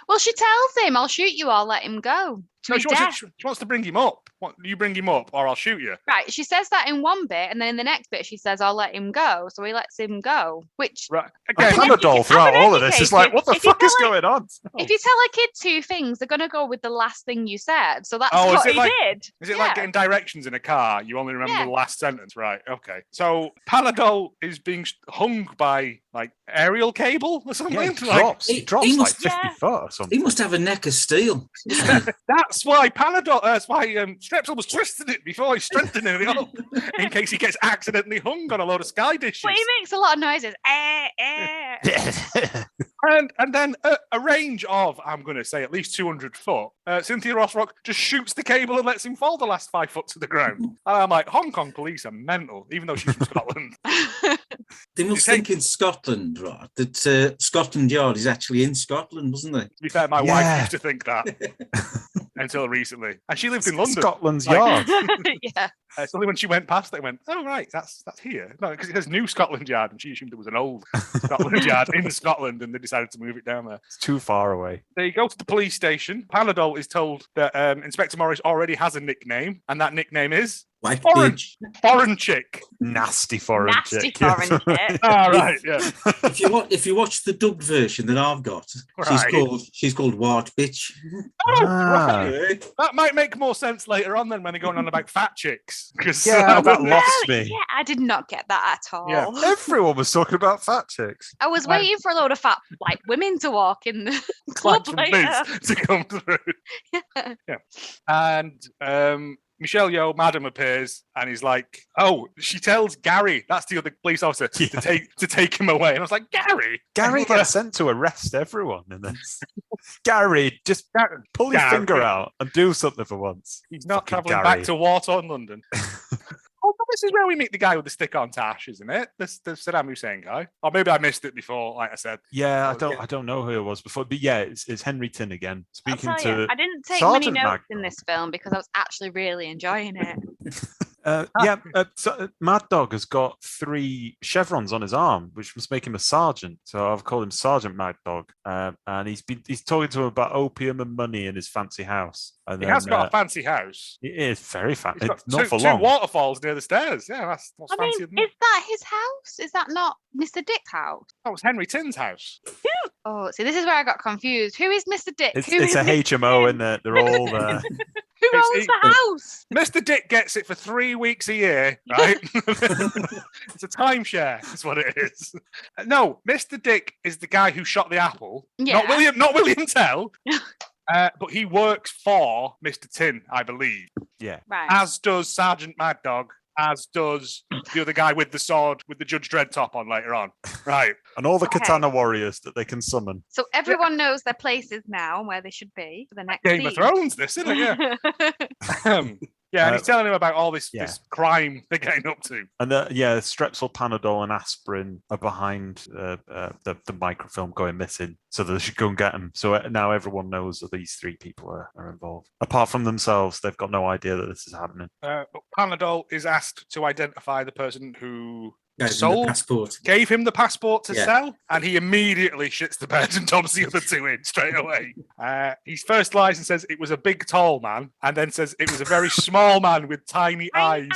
Well, she tells him, "I'll shoot you. I'll let him go." To No, his she death. wants to bring him up. You bring him up, or I'll shoot you. Right. She says that in one bit, and then in the next bit, she says, "I'll let him go." So he lets him go. Which, Right. And Again, I'm Panadol throughout all of this is like, what the If you fuck is tell going on? if you tell a kid two things, they're gonna go with the last thing you said. So that's Oh, is what it he like- did. is it like getting directions in a car? You only remember the last sentence, right? Okay. So Panadol is being hung by like aerial cable or something. Yeah, he Like, drops. He he drops like must- 50 Yeah. foot or something. He must have a neck of steel. that's why Panadol. That's why Strepsil was twisting it before he strengthened it up in case he gets accidentally hung on a load of sky dishes. But he makes a lot of noises. And then a range of, I'm going to say, at least 200 foot, Cynthia Rothrock just shoots the cable and lets him fall the last 5 foot to the ground. And I'm like, Hong Kong police are mental, even though she's from Scotland. They must You take- think in Scotland, right, that Scotland Yard is actually in Scotland, wasn't they? To be fair, my Yeah. wife used to think that until recently. And she lived in London. Scotland's Like- Yard. Yeah. It's only when she went past it, went, oh, right, that's here. No, because it says New Scotland Yard, and she assumed it was an old Scotland Yard in Scotland, and they decided to move it down there. It's too far away. They go to the police station. Panadol is told that Inspector Morris already has a nickname, and that nickname is White Foreign, bitch. foreign chick. Nasty foreign Nasty chick. foreign chick. All right, yeah. If you watch the dubbed version that I've got, Right. she's called White Bitch. Oh, Ah. right. That might make more sense later on than when they're going on about fat chicks. 'Cause Yeah, that was- lost Oh, me. yeah, I did not get that at all. Yeah. Everyone was talking about fat chicks. I was waiting for a load of fat like women to walk in the club Clutch and later. boots to come through. Yeah. And Michelle Yeoh, Madam, appears and he's like, "Oh," she tells Gary, that's the other police officer, to take him away. And I was like, "Gary?" Gary gets sent to arrest everyone in this. Gary, just pull your Gary. finger out and do something for once. He's not Fucking travelling Gary. back to Waterstones, London. Oh, but this is where we meet the guy with the stick on tash, isn't it? The Saddam Hussein guy. Or maybe I missed it before, like I said. Yeah, Okay. I don't know who it was before, but yeah, it's Henry Tin again. I'll Speaking tell to you, I didn't take Sergeant many notes Mag- in this film because I was actually really enjoying it. Mad Dog has got 3 chevrons on his arm, which must make him a sergeant. So I've called him Sergeant Mad Dog, and he's talking to him about opium and money in his fancy house. And He has got a fancy house. It is very fancy. He's got Not for two long. waterfalls near the stairs. Yeah, that's I mean, fancier than is that his house? Is that not Mr. Dick's house? that was Henry Tin's house. Oh, see, this is where I got confused. Who is Mr. Dick? It's Who is a Mr. HMO, Tin? isn't it? They're all there. Who owns the house? Mr. Dick gets it for 3 weeks a year, right? It's a timeshare, is what it is. No, Mr. Dick is the guy who shot the apple. Yeah. Not William Tell. But he works for Mr. Tin, I believe. Yeah. Right. As does Sergeant Mad Dog, as does the other guy with the sword with the Judge Dredd top on later on. Right. And all the Okay. katana warriors that they can summon. So everyone knows their places now and where they should be for the next Game of scene. Thrones, this, isn't it? Yeah. Yeah, and he's telling him about all this crime they're getting up to. And Strepsil, Panadol, and aspirin are behind the microfilm going missing, so they should go and get them. So now everyone knows that these 3 people are involved. Apart from themselves, they've got no idea that this is happening. But Panadol is asked to identify the person who Gave him the passport. gave him the passport to Yeah. sell, and he immediately shits the bed and dumps the other 2 in straight away. He first lies and says it was a big, tall man, and then says it was a very small man with tiny eyes.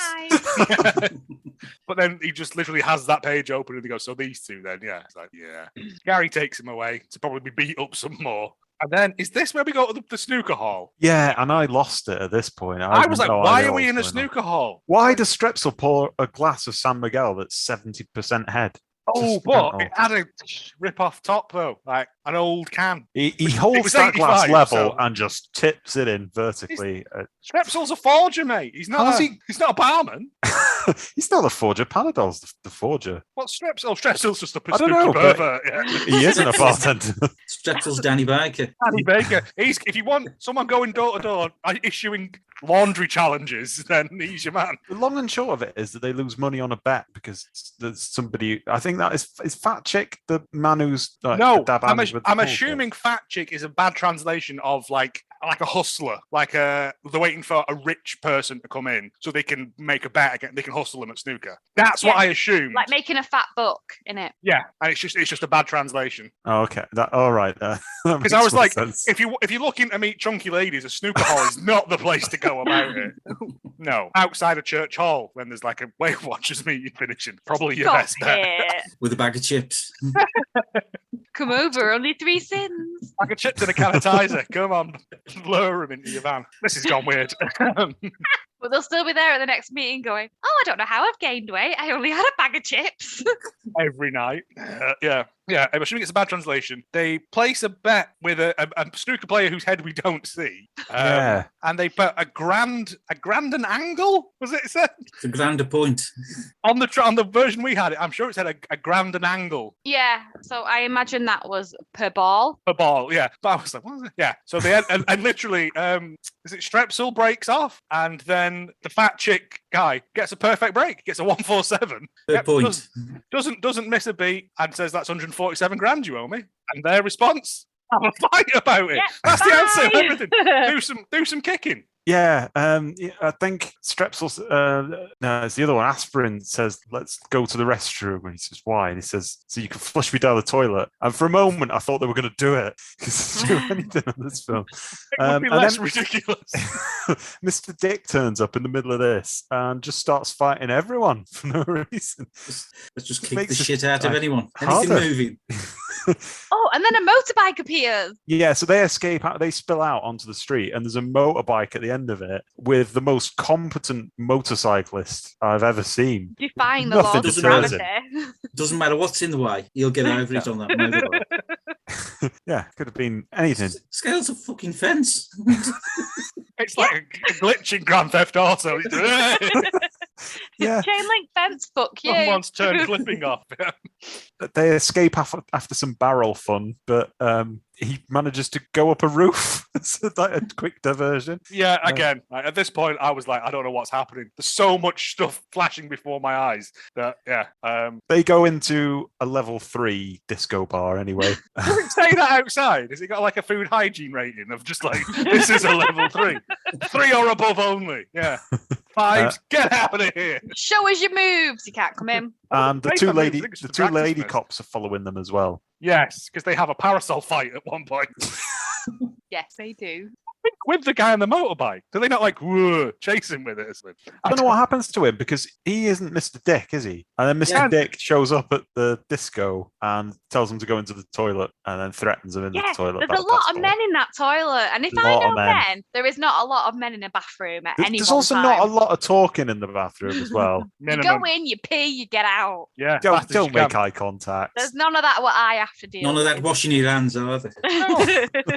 But then he just literally has that page open and he goes, "So these 2 then?" Yeah. It's like, yeah. Gary takes him away to probably be beat up some more. And then, is this where we go to the snooker hall? Yeah, and I lost it at this point. I was like, no why idea are we what's in a going on. snooker hall? Why does Strepsil pour a glass of San Miguel that's 70% head? Oh, Just but don't know. it had a rip-off top, though, like an old can. He It holds was that glass 85, level so- and just tips it in vertically. Strepsil's a forger, mate. He's not. How's he- He's not a barman. He's not the forger. Panadol's the forger. What's Strepsil? Strepsil's just a I don't spooky know, but- pervert. Yeah. He isn't a bartender. Strepsil's Danny Baker. Danny Baker. If you want someone going door to door issuing laundry challenges, then he's your man. The long and short of it is that they lose money on a bet because there's somebody. I think that is Fat Chick, the man who's like, No, dab I'm, hands with the I'm pool assuming fat chick is a bad translation of like a hustler, they're waiting for a rich person to come in so they can make a bet again. They can hustle them at snooker. That's what Yeah, I assumed. Like making a fat buck in it. Yeah, and it's just a bad translation. Oh, okay. All right. Because I was like, if you're looking to meet chunky ladies, a snooker hall is not the place to go about it. No, outside a church hall when there's like a Weight Watchers meeting finishing, probably your Stop best bet. it. With a bag of chips. Come over, only 3 sins. Like a chip to the sanitizer. Come on, lure him into your van. This has gone weird. But they'll still be there at the next meeting going, "Oh, I don't know how I've gained weight. I only had a bag of chips." Every night. Yeah. I'm assuming it's a bad translation. They place a bet with a snooker player whose head we don't see. Yeah. And they put a grand an angle, was it said? The grander point. On the version we had it, I'm sure it said a grand an angle Yeah, so I imagine that was per ball. per ball. Yeah. But I was like, what is it? Yeah. So they had, and literally, is it Strepsil breaks off, and then the fat chick guy gets a perfect break, gets a 147. Per point. Doesn't miss a beat and says that's 147 grand you owe me. And their response, have a fight about it. Yeah, That's the answer. bye. Everything. Do some kicking. Yeah, I think Strepsils, no, it's the other one. Aspirin says, let's go to the restroom. And he says, why? And he says, so you can flush me down the toilet. And for a moment, I thought they were going to do it because do anything in this film. It would be and less then ridiculous. Mr. Dick turns up in the middle of this and just starts fighting everyone for no reason. Let's just kick Makes the it shit out of anyone. harder. Anything moving. Oh, and then a motorbike appears. Yeah, so they escape out, they spill out onto the street, and there's a motorbike at the end of it with the most competent motorcyclist I've ever seen. Defying the Nothing laws of deters gravity. Doesn't matter what's in the way, he'll get over it on that motorbike. Yeah, could have been anything. Scales a fucking fence. It's like a glitch in Grand Theft Auto. He's doing Yeah, Chain link fence, fuck you. Someone's turned flipping off. they escape after some barrel fun, but he manages to go up a roof. So like a quick diversion. Yeah, again, like, at this point, I was like, I don't know what's happening. There's so much stuff flashing before my eyes that, They go into a level 3 disco bar anyway. does it say that outside? Has it got like a food hygiene rating of just like, this is a level 3? 3 or above only. Yeah. 5s, get out of here. Show us your moves. You can't come in. And the Great, two I mean, I lady, think it's the the two practice lady nurse. cops are following them as well. Yes, because they have a parasol fight at one point. Yes, they do. With the guy on the motorbike. Do they not like chase him with it? I don't know what happens to him because he isn't Mr. Dick, is he? And then Mr. Yeah. Dick shows up at the disco and tells him to go into the toilet and then threatens him in Yeah, the toilet. there's a lot of men in that toilet. And if I Lot of know men. men, there is not a lot of men in a bathroom at any There's one also time. not a lot of talking in the bathroom as well. You go in, you pee, you get out. Yeah. don't fast as you make can. eye contact. There's none of that what I have to do. None of that washing your hands either.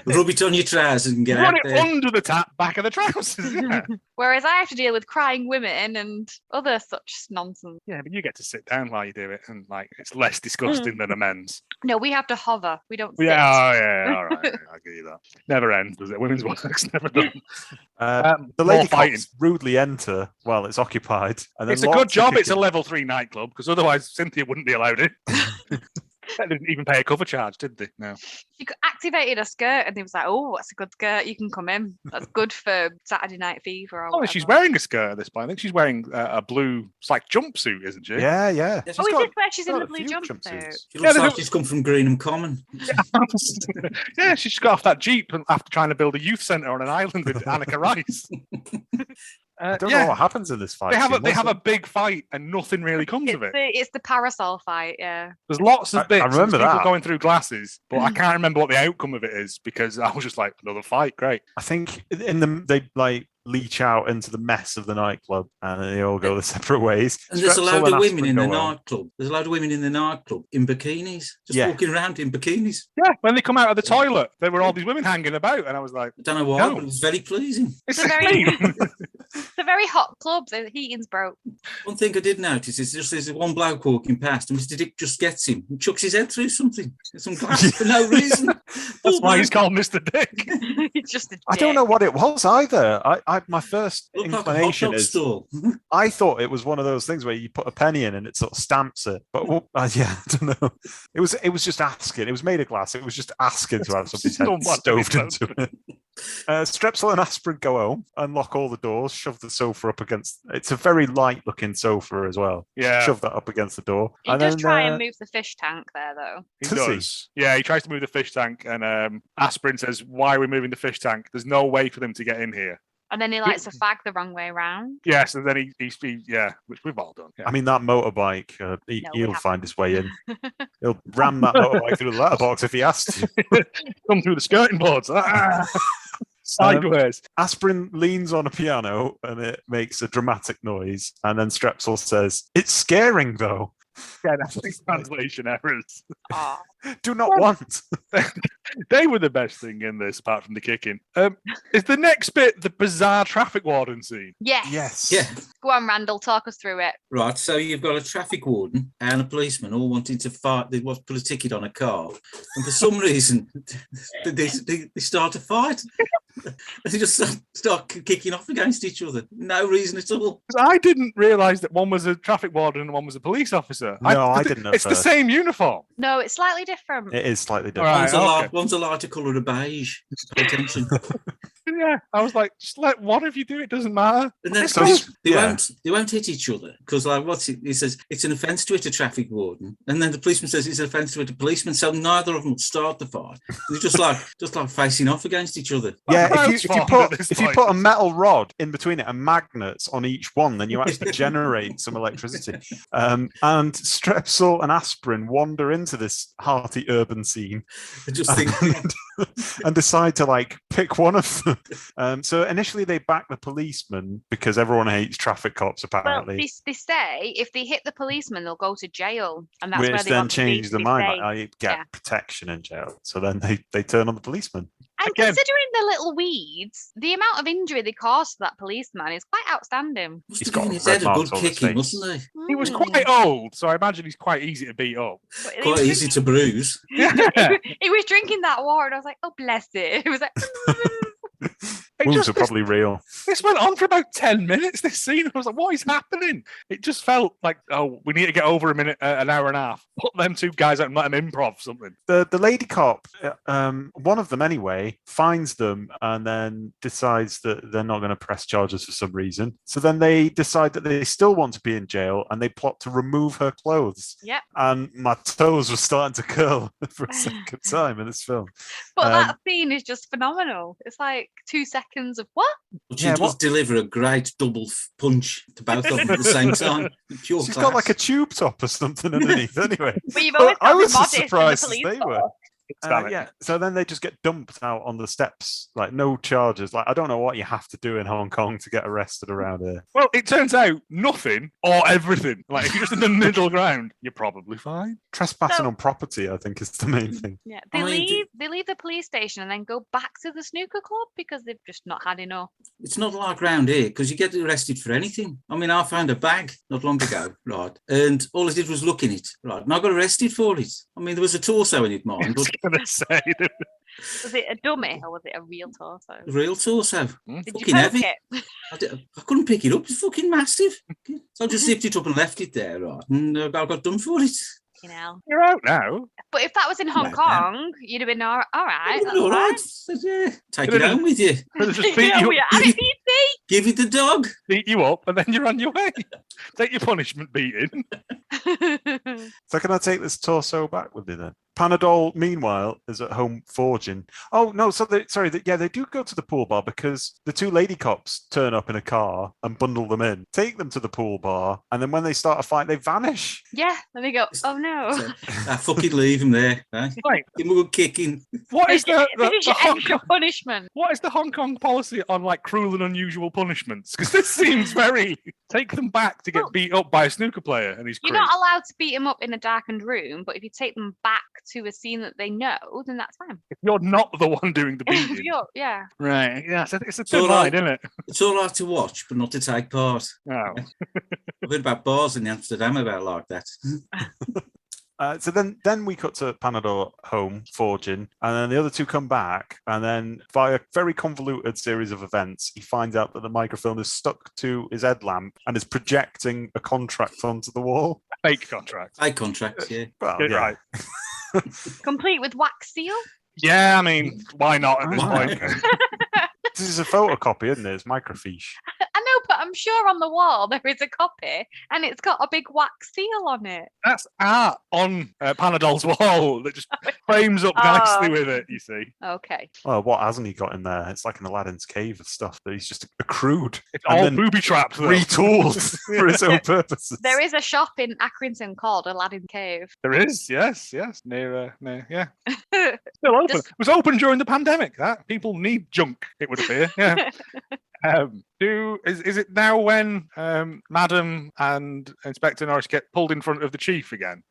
Rub it on your trousers and get Run out it there. under the tap, back of the trousers. Yeah. Whereas I have to deal with crying women and other such nonsense. Yeah, but you get to sit down while you do it, and like it's less disgusting than a men's. No, we have to hover. We don't sit. Yeah, oh, yeah, all right, I'll give you that. Never ends, does it? Women's work's never done. The more lady fighting. cops rudely enter while it's occupied. And then It's a good lots of job it's a kicking. level 3 nightclub, because otherwise Cynthia wouldn't be allowed in. They didn't even pay a cover charge, did they? No. She activated a skirt and he was like, oh, that's a good skirt. You can come in. That's good for Saturday Night Fever. Or Oh, she's whatever. wearing a skirt at this point. I think she's wearing a blue, it's like jumpsuit, isn't she? Yeah. Yeah, Oh, is this where she's in got the a blue few jumpsuit? jumpsuits. She looks Yeah, like they she's come from Greenham Common. Yeah, she just got off that Jeep after trying to build a youth centre on an island with Annika Rice. I don't know what happens in this fight. They have scene, they what's have it? a big fight and nothing really comes of it. It's the parasol fight, yeah. There's lots of I bits. remember There's people that. going through glasses, but I can't remember what the outcome of it is because I was just like, another fight, great. I think they like leach out into the mess of the nightclub and they all go their separate ways. And there's a Strepsil load and of women Aspirin in the go home. nightclub. There's a load of women in the nightclub in bikinis, just Yeah. walking around in bikinis. Yeah, when they come out of the toilet, there were all these women hanging about, and I was like, I don't know why, No. but it was very pleasing. it's a very- clean. It's a very hot club. The heating's broke. One thing I did notice is just there's one bloke walking past and Mr. Dick just gets him and chucks his head through something, some glass for no reason. That's why he's called Mr. Dick. It's just a I don't dick. know what it was either. My first Looked like a hot inclination dog is stall. I thought it was one of those things where you put a penny in and it sort of stamps it. But yeah, I don't know. It was just asking. It was made of glass. It was just asking to have somebody's head Someone to be stoved into it. Strepsil and Aspirin go home, unlock all the doors, shove the sofa up against. It's a very light-looking sofa as well. Yeah, Shove that up against the door. He and does then, try and move the fish tank there, though. he does he? does. Yeah, he tries to move the fish tank, and Aspirin says, "Why are we moving the fish tank? There's no way for them to get in here." And then he likes to fag the wrong way around. Yes, and then he which we've all done. Yeah. I mean, that motorbike, No, we he'll haven't. find his way in. He'll ram that motorbike through the letterbox if he has to. Come through the skirting boards. Ah! Sideways. Aspirin leans on a piano and it makes a dramatic noise. And then Strepsil says, "It's scaring, though. Yeah, that's like translation errors. Aw. Do not want." They were the best thing in this, apart from the kicking. Is the next bit the bizarre traffic warden scene? Yes. Yes. Yeah. Go on, Randall. Talk us through it. Right, so you've got a traffic warden and a policeman all wanting to fight. They want to put a ticket on a car, and for some reason, they start a fight. They just start kicking off against each other. No reason at all. 'Cause I didn't realise that one was a traffic warden and one was a police officer. No, I didn't at It's the first. same uniform. No, it's slightly different. It is slightly All right. different. One's a lighter colour of beige. Pay attention. Didn't Yeah, I was like, just let one of you do it. Doesn't matter. And then It's So- just- they won't hit each other because, like, he says it's an offence to hit a traffic warden, and then the policeman says it's an offence to hit a policeman. So neither of them would start the fight. They're just like facing off against each other. Yeah, Crowd's if you formed at this if you point. put a metal rod in between it and magnets on each one, then you actually generate some electricity. And Strepsil and Aspirin wander into this hearty urban scene I just think and decide to like pick one of them. So initially they back the policeman because everyone hates traffic cops Well, apparently. they say if they hit the policeman, they'll go to jail, and that's where Which they then want to be, change to their be mind, safe. like I get Yeah. protection in jail. So then they turn on the policeman. And Again- considering the little weeds, the amount of injury they caused to that policeman is quite outstanding. must He's have got given his red head a marks good on his kicking, face. mustn't He was Mm. quite old, so I imagine he's quite easy to beat up. But he Quite was easy to bruise. he was drinking that water, and I was like, "Oh, bless it." It was like, It Wounds just- are probably real. This went on for about 10 minutes, this scene. I was like, what is happening? It just felt like, oh, we need to get over a minute, an hour and a half. Put them two guys out and let them improv something. The lady cop, one of them anyway, finds them and then decides that they're not going to press charges for some reason. So then they decide that they still want to be in jail and they plot to remove her clothes. "Yep." And my toes were starting to curl for a second time in this film. But Um, that scene is just phenomenal. It's like 2 seconds of what? But she Yeah, does what- deliver a great double punch to both of them at the same time. Pure She's class. got like a tube top or something underneath anyway. But you've But always got I to be was as modest in the surprised as police they were. force. Damn it. Yeah, so then they just get dumped out on the steps, like no charges. Like I don't know what you have to do in Hong Kong to get arrested around here. Well, it turns out nothing or everything. Like, if you're just in the middle ground, you're probably fine. Trespassing So- on property, I think, is the main thing. Yeah, I mean, they leave the police station and then go back to the snooker club because they've just not had enough. It's not like round here because you get arrested for anything. I mean, I found a bag not long ago, right? And all I did was look in it, right? And I got arrested for it. I mean, there was a torso in it, I mine, was but going to say, Was it a dummy or was it a real torso? a real torso. Did you Fucking poke heavy. it? I couldn't pick it up. It's fucking massive. So I just zipped it up and left it there, right? And I got done for it. You know. you're out now. But if that was in Hong Right, Kong, you'd have been all right. All That's right. fine. Yeah. Take it home with you. They'll just beat Yeah, you, we had it easy. Give it the dog. beat you up, and then you're on your way. Take your punishment beating. So can I take this torso back with me then? Panadol, meanwhile, is at home forging. Oh no! So they do go to the pool bar because the two lady cops turn up in a car and bundle them in, take them to the pool bar, and then when they start a fight, they vanish. Yeah, and they go, "Oh no." So, fucking leave him there. Eh? Right. Give him a good kicking. What is This the is your Hong extra Kong, punishment. what is the Hong Kong policy on like cruel and unusual punishments? Because this seems very take them back to get Well, beat up by a snooker player and his crew. You're not allowed to beat them up in a darkened room, but if you take them back to a scene that they know, then that's fine. If you're not the one doing the beating. Yeah. Right. Yeah. It's a So, thin line, isn't it? It's all right to watch, but not to take part. Oh. I've heard about bars in Amsterdam about like that. So then we cut to Panadol home forging, and then the other two come back, and then via a very convoluted series of events, he finds out that the microfilm is stuck to his headlamp and is projecting a contract onto the wall. Fake contract. High contracts, yeah. Well, Get it yeah. right. Complete with wax seal. Yeah, I mean, why not at this Why? point? This is a photocopy, isn't it? It's microfiche. I know, but I'm sure on the wall there is a copy and it's got a big wax seal on it. That's art on Panadol's wall that just frames up nicely with it, you see. Okay. Well, what hasn't he got in there? It's like an Aladdin's cave of stuff that he's just accrued It's and all then booby trapped, though. retooled for his own purposes. There is a shop in Accrington called Aladdin Cave. There is, yes, near, yeah. Still open. Just- It was open during the pandemic. That people need junk. It would appear. Yeah. Is it now when Madam and Inspector Norris get pulled in front of the chief again?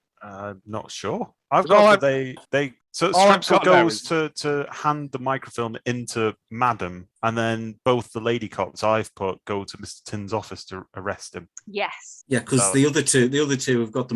Not sure. I've All got that they so all I've Strepsil got now goes to hand the microfilm into Madam, and then both the lady cops I've put go to Mr. Tin's office to arrest him. Yes. Yeah, because So- the other two have got the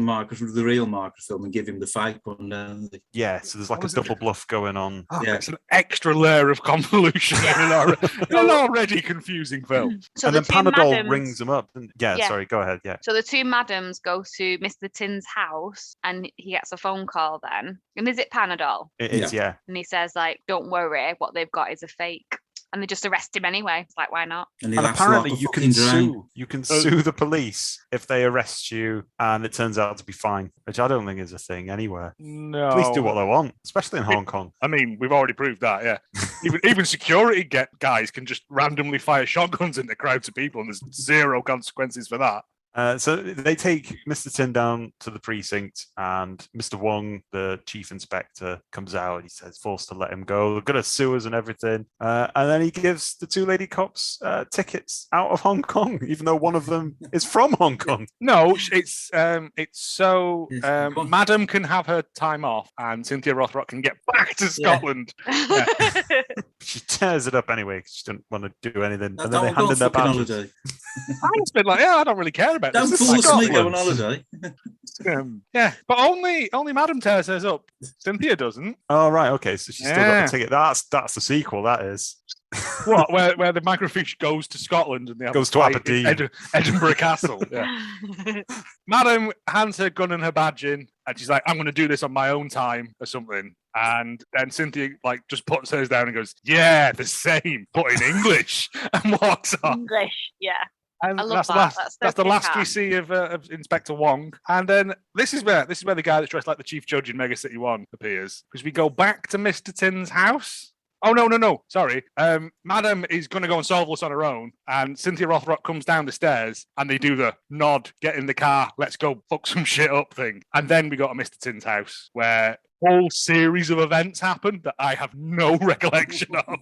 real microfilm and give him the fake one. Yeah, so there's like What a was it? double bluff going on. Oh, Yeah. It's an extra layer of convolution in an already confusing film. So and then the two Panadol madams- rings him up. Yeah. Sorry, go ahead. Yeah. So the two madams go to Mr. Tin's house and he gets a phone call then. And is it Panadol? It is, yeah. And he says, like, don't worry, what they've got is a fake. And they just arrest him anyway. It's like, why not? And And apparently you can sue the police if they arrest you and it turns out to be fine, which I don't think is a thing anywhere. No. Police do what they want, especially in Hong Kong. I mean, we've already proved that, yeah. even security guys can just randomly fire shotguns into crowds of people and there's zero consequences for that. So they take Mr. Tin down to the precinct, and Mr. Wong, the chief inspector, comes out. He says, forced to let him go. They're going to sue us and everything. And then he gives the two lady cops tickets out of Hong Kong, even though one of them is from Hong Kong. No, it's so Madam can have her time off, and Cynthia Rothrock can get back to Scotland. Yeah. She tears it up anyway because she didn't want to do anything. No, And then they don't hand go in their fucking badges. holiday. I've been like, I don't really care about Don't this. force me to go on Scotland. holiday. Yeah, but only Madam tears hers up. Cynthia doesn't. Oh, right. Okay. So she's still got the ticket. That's the sequel. That is. What? Where the microfiche goes to Scotland and they have Goes a to fight Aberdeen. in Edinburgh Castle. Yeah. Madam hands her gun and her badge in, and she's like, "I'm going to do this on my own time" or something. And then Cynthia just puts hers down and goes, "Yeah, the same, but in English," and walks off. English, yeah. And I love that's that. That's the last we kick-ass. see of Inspector Wong. And then this is where the guy that's dressed like the chief judge in Mega City 1 appears, because we go back to Mr. Tin's house. Oh, no. Sorry. Madam is going to go and solve this on her own. And Cynthia Rothrock comes down the stairs and they do the nod, get in the car, let's go fuck some shit up thing. And then we go to Mr. Tin's house where a whole series of events happen that I have no recollection of.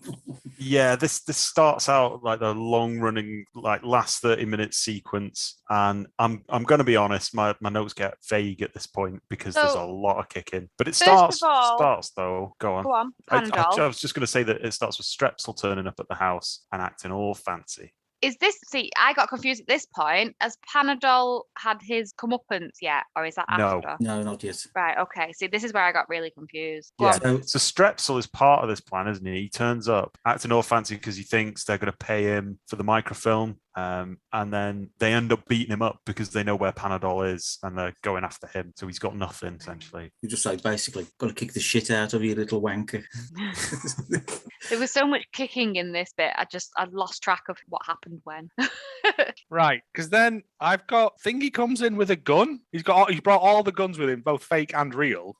Yeah, this starts out like the long running, like last 30-minute sequence. And I'm going to be honest, my notes get vague at this point because there's a lot of kicking. But it starts though. Go on. Panadol. I was just going to say that it starts with Strepsil turning up at the house and acting all fancy. Is this, I got confused at this point. Has Panadol had his comeuppance yet? Or is that No. after? No, not yet. Right, okay. See, this is where I got really confused. Go Yeah, on. so Strepsil is part of this plan, isn't he? He turns up acting all fancy because he thinks they're going to pay him for the microfilm. And then they end up beating him up because they know where Panadol is and they're going after him. So he's got nothing, essentially. You just say, basically, got to kick the shit out of you, little wanker. There was so much kicking in this bit. I lost track of what happened when. Right, because then I've got Thingy comes in with a gun. He's brought all the guns with him, both fake and real.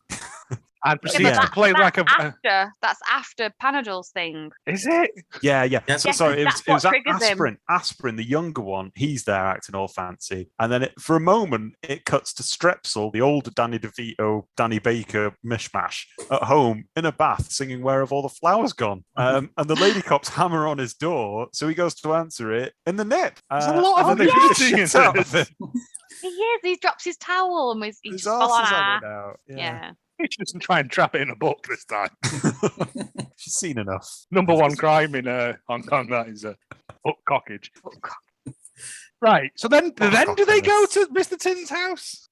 And proceeds to play like a. That's after Panadol's thing. Is it? Yeah. Yes, Sorry, it was triggers him. Aspirin, the younger one. He's there acting all fancy, and then for a moment it cuts to Strepsil, the older Danny DeVito, Danny Baker mishmash at home in a bath, singing "Where Have All the Flowers Gone?" And the lady cops hammer on his door, so he goes to answer it in the nip. There's a lot of beating beating in out of him. He is. He drops his towel and he's His just full arse on is her. hanging out. Yeah. He doesn't try and trap it in a book this time. She's seen enough. Number one crime in Hong Kong, that is a book cockage. Right. So then do they go to Mr. Tin's house?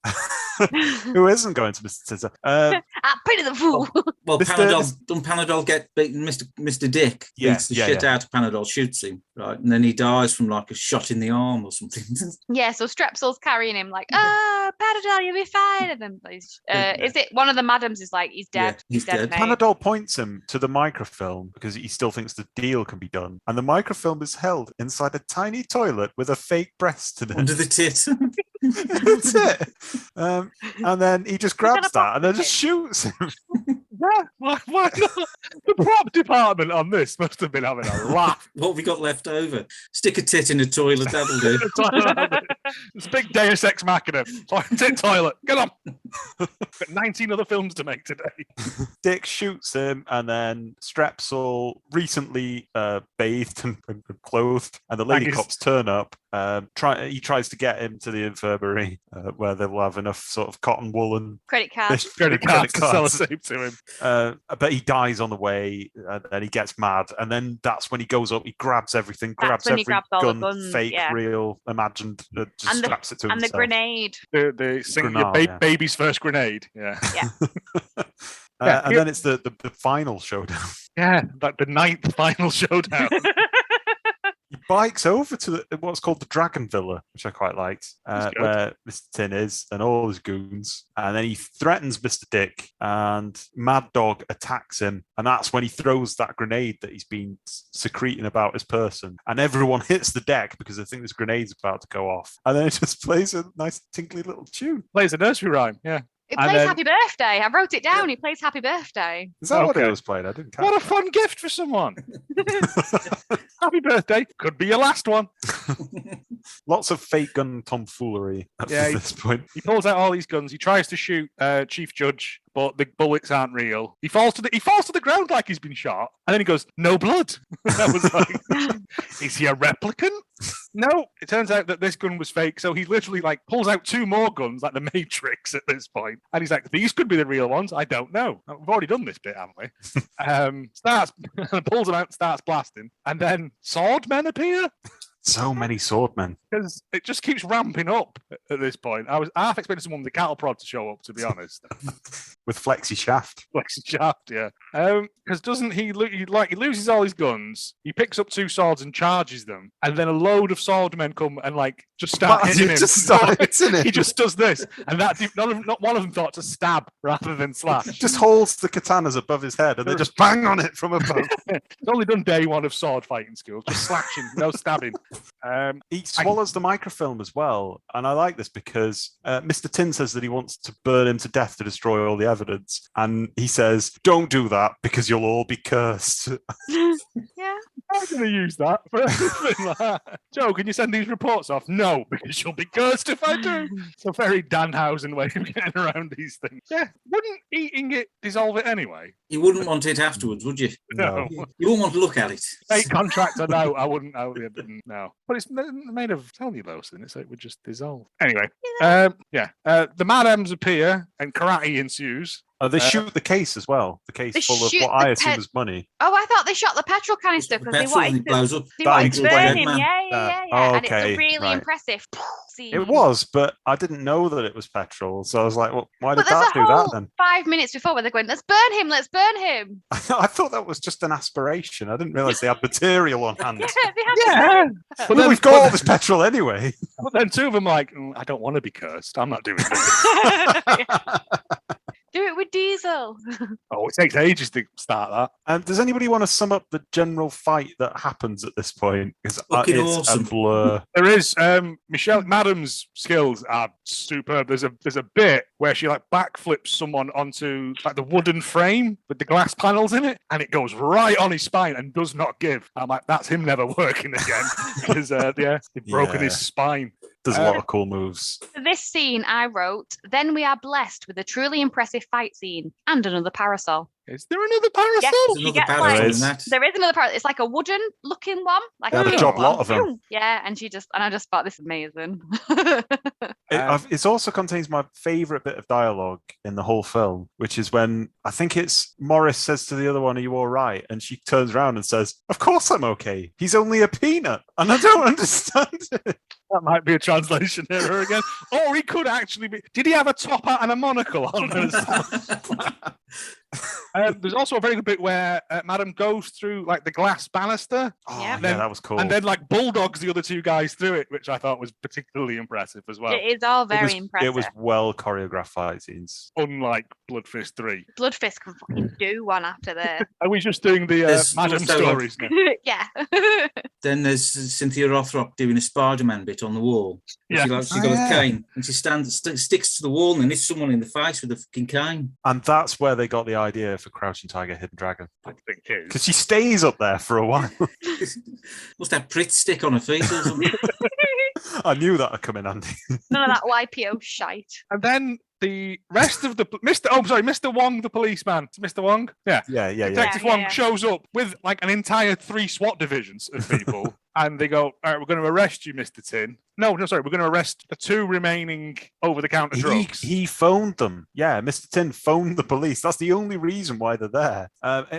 Who isn't going to Mr. Tin's house? Pity the fool. Well, Mr. Doesn't Panadol get beaten? Mr. Dick Yeah, beats the shit out of Panadol, shoots him, right? And then he dies from like a shot in the arm or something. Yeah, so Strepsil's carrying him like, Panadol, you'll be fine. And then is it one of the madams is like, he's dead. Yeah, he's dead. mate. Panadol points him to the microfilm because he still thinks the deal can be done. And the microfilm is held inside a tiny toilet with a fake breast in it. Under the tit. That's it. And then he just grabs that and then just shoots him. Yeah, why not? The prop department on this must have been having a laugh. What have we got left over? Stick a tit in a toilet, that'll do. It's a big Deus Ex Machina. Tit toilet. Get on. Got 19 other films to make today. Dick shoots him, and then Strepsil, recently bathed and clothed, and the lady cops turn up. He tries to get him to the infirmary where they'll have enough sort of cotton wool and Credit card. Credit card to sell a tape to him. But he dies on the way, and then he gets mad, and then that's when he goes up. He grabs everything, grabs every gun, guns, fake, real, imagined, just straps it to and himself. The grenade. The baby's first grenade. Yeah. And then it's the final showdown. Yeah, like the 9th final showdown. bikes over to what's called the Dragon Villa, which I quite liked, where Mr. Tin is and all his goons. And then he threatens Mr. Dick, and Mad Dog attacks him. And that's when he throws that grenade that he's been secreting about his person. And everyone hits the deck because they think this grenade's about to go off. And then it just plays a nice tinkly little tune. Plays a nursery rhyme, yeah. It plays Happy Birthday. I wrote it down. He plays Happy Birthday. Is that what it was playing? I didn't catch What a fun gift for someone. Happy birthday. Could be your last one. Lots of fake gun tomfoolery at this point. He pulls out all these guns. He tries to shoot Chief Judge, but the bullets aren't real. He falls to the ground like he's been shot, and then he goes, "No blood." I was like, "Is he a replicant?" No, it turns out that this gun was fake. So he literally pulls out 2 more guns, like the Matrix at this point, and he's like, "These could be the real ones. I don't know. We've already done this bit, haven't we?" Starts pulls them out, starts blasting, and then swordmen appear. So many swordmen. Because it just keeps ramping up at this point. I was half expecting someone with the cattle prod to show up, to be honest. With Flexi Shaft. Flexi Shaft, yeah. Because doesn't he loses all his guns, he picks up 2 swords and charges them, and then a load of swordmen come and just start hitting him. He just does this. And that not one of them thought to stab rather than slash. Just holds the katanas above his head and they just bang on it from above. It's only done day 1 of sword fighting skills, just slashing, no stabbing. He swallows the microfilm as well, and I like this because Mr. Tin says that he wants to burn him to death to destroy all the evidence, and he says, "Don't do that because you'll all be cursed." Yeah, I'm going to use that for everything like that. Joe, can you send these reports off? No, because you'll be cursed if I do. It's a very Danhausen way of getting around these things. Yeah, wouldn't eating it dissolve it anyway? You wouldn't want it afterwards, would you? No. You wouldn't want to look at it. Fake contractor, no, I wouldn't. No. But it's made of cellulose, and so it would just dissolve. Anyway, the Madames appear, and karate ensues. They shoot the case as well. The case full of what I assume is money. Oh, I thought they shot the petrol canister because they wanted to burn him. Yeah. And it's a really impressive scene. It was, but I didn't know that it was petrol. So I was like, well, why did that do that then? 5 minutes before where they're going, let's burn him. I thought that was just an aspiration. I didn't realise they had material on hand. But then we've got all this petrol anyway. But then 2 of them I don't want to be cursed. I'm not doing it. Do it with diesel. Oh, it takes ages to start that. Does anybody want to sum up the general fight that happens at this point? Because it's awesome. a blur. There is Michelle Madam's skills are superb. There's a bit where she backflips someone onto the wooden frame with the glass panels in it, and it goes right on his spine and does not give. I'm like, that's him never working again because they've broken his spine. There's a lot of cool moves. For this scene, I wrote, then we are blessed with a truly impressive fight scene and another parasol. Is there another parasol? Yes, there is another parasol. It's like a wooden looking one. A job lot of them. Yeah, and I just thought this is amazing. It also contains my favourite bit of dialogue in the whole film, which is when I think it's Morris says to the other one, "Are you all right?" And she turns around and says, "Of course I'm okay. He's only a peanut." And I don't understand it. That might be a translation error again. Or he could actually be. Did he have a top hat and a monocle on? There's also a very good bit where Madam goes through the glass banister. Oh, yeah, that was cool. And then bulldogs the other 2 guys through it, which I thought was particularly impressive as well. It is all very impressive. It was well choreographed fight scenes. Unlike Blood Fist 3. Blood Fist can fucking do one after this. Are we just doing the Madam stories now? Yeah. Then there's Cynthia Rothrock doing a Spider-Man bit on the wall. Yeah. She got a cane and she sticks to the wall and hits someone in the face with a fucking cane. And that's where they got the idea for Crouching Tiger, Hidden Dragon. I think it is. Because she stays up there for a while. Must have Pritt stick on her feet or something. I knew that would come in handy. None of that YPO shite. And then the rest of the Mr. Wong, the policeman. It's Mr. Wong? Yeah. Detective Wong shows up with an entire 3 SWAT divisions of people. And they go, all right, we're going to arrest you, Mr. Tin. No, sorry. We're going to arrest the 2 remaining over-the-counter drugs. He phoned them. Yeah, Mr. Tin phoned the police. That's the only reason why they're there.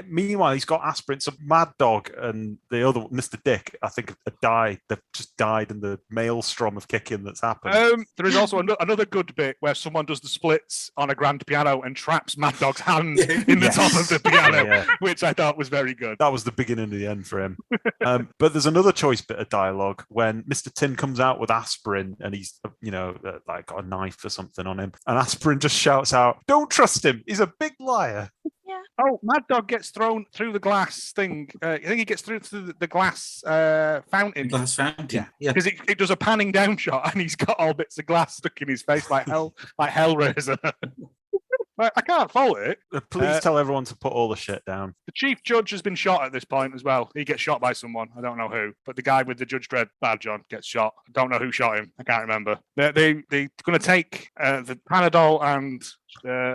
Meanwhile, he's got aspirin. So Mad Dog and the other, Mr. Dick, I think, have died. They've just died in the maelstrom of kicking that's happened. There is also another good bit where someone does the splits on a grand piano and traps Mad Dog's hand in the top of the piano, which I thought was very good. That was the beginning of the end for him. But there's another choice bit of dialogue when Mr. Tin comes out with aspirin and he's, like got a knife or something on him. And Aspirin just shouts out, "Don't trust him. He's a big liar." Yeah. Oh, Mad Dog gets thrown through the glass thing. I think he gets through to the glass fountain. Glass fountain. Yeah. Because it does a panning down shot and he's got all bits of glass stuck in his face like Hellraiser. I can't fault it. Please tell everyone to put all the shit down. The chief judge has been shot at this point as well. He gets shot by someone. I don't know who. But the guy with the Judge Dredd badge on gets shot. I don't know who shot him. I can't remember. They're going to take the Panadol and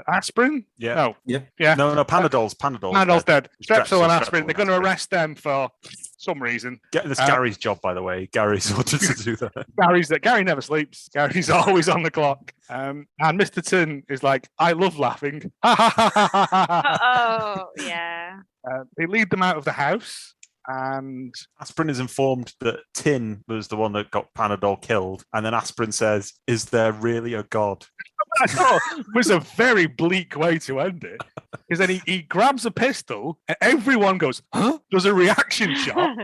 aspirin? Yeah. No. Yep. Yeah. No, Panadol's Panadol's dead. Strepsil and aspirin. Strepsil They're going to and arrest them for some reason. This Gary's job, by the way. Gary's ordered to do that. Gary never sleeps. Gary's always on the clock. And Mr. Tin is like, "I love laughing." Oh, yeah. They lead them out of the house. And Aspirin is informed that Tin was the one that got Panadol killed. And then Aspirin says, "Is there really a God?" I thought it was a very bleak way to end it. Because then he grabs a pistol and everyone goes, "Huh?" Does a reaction shot.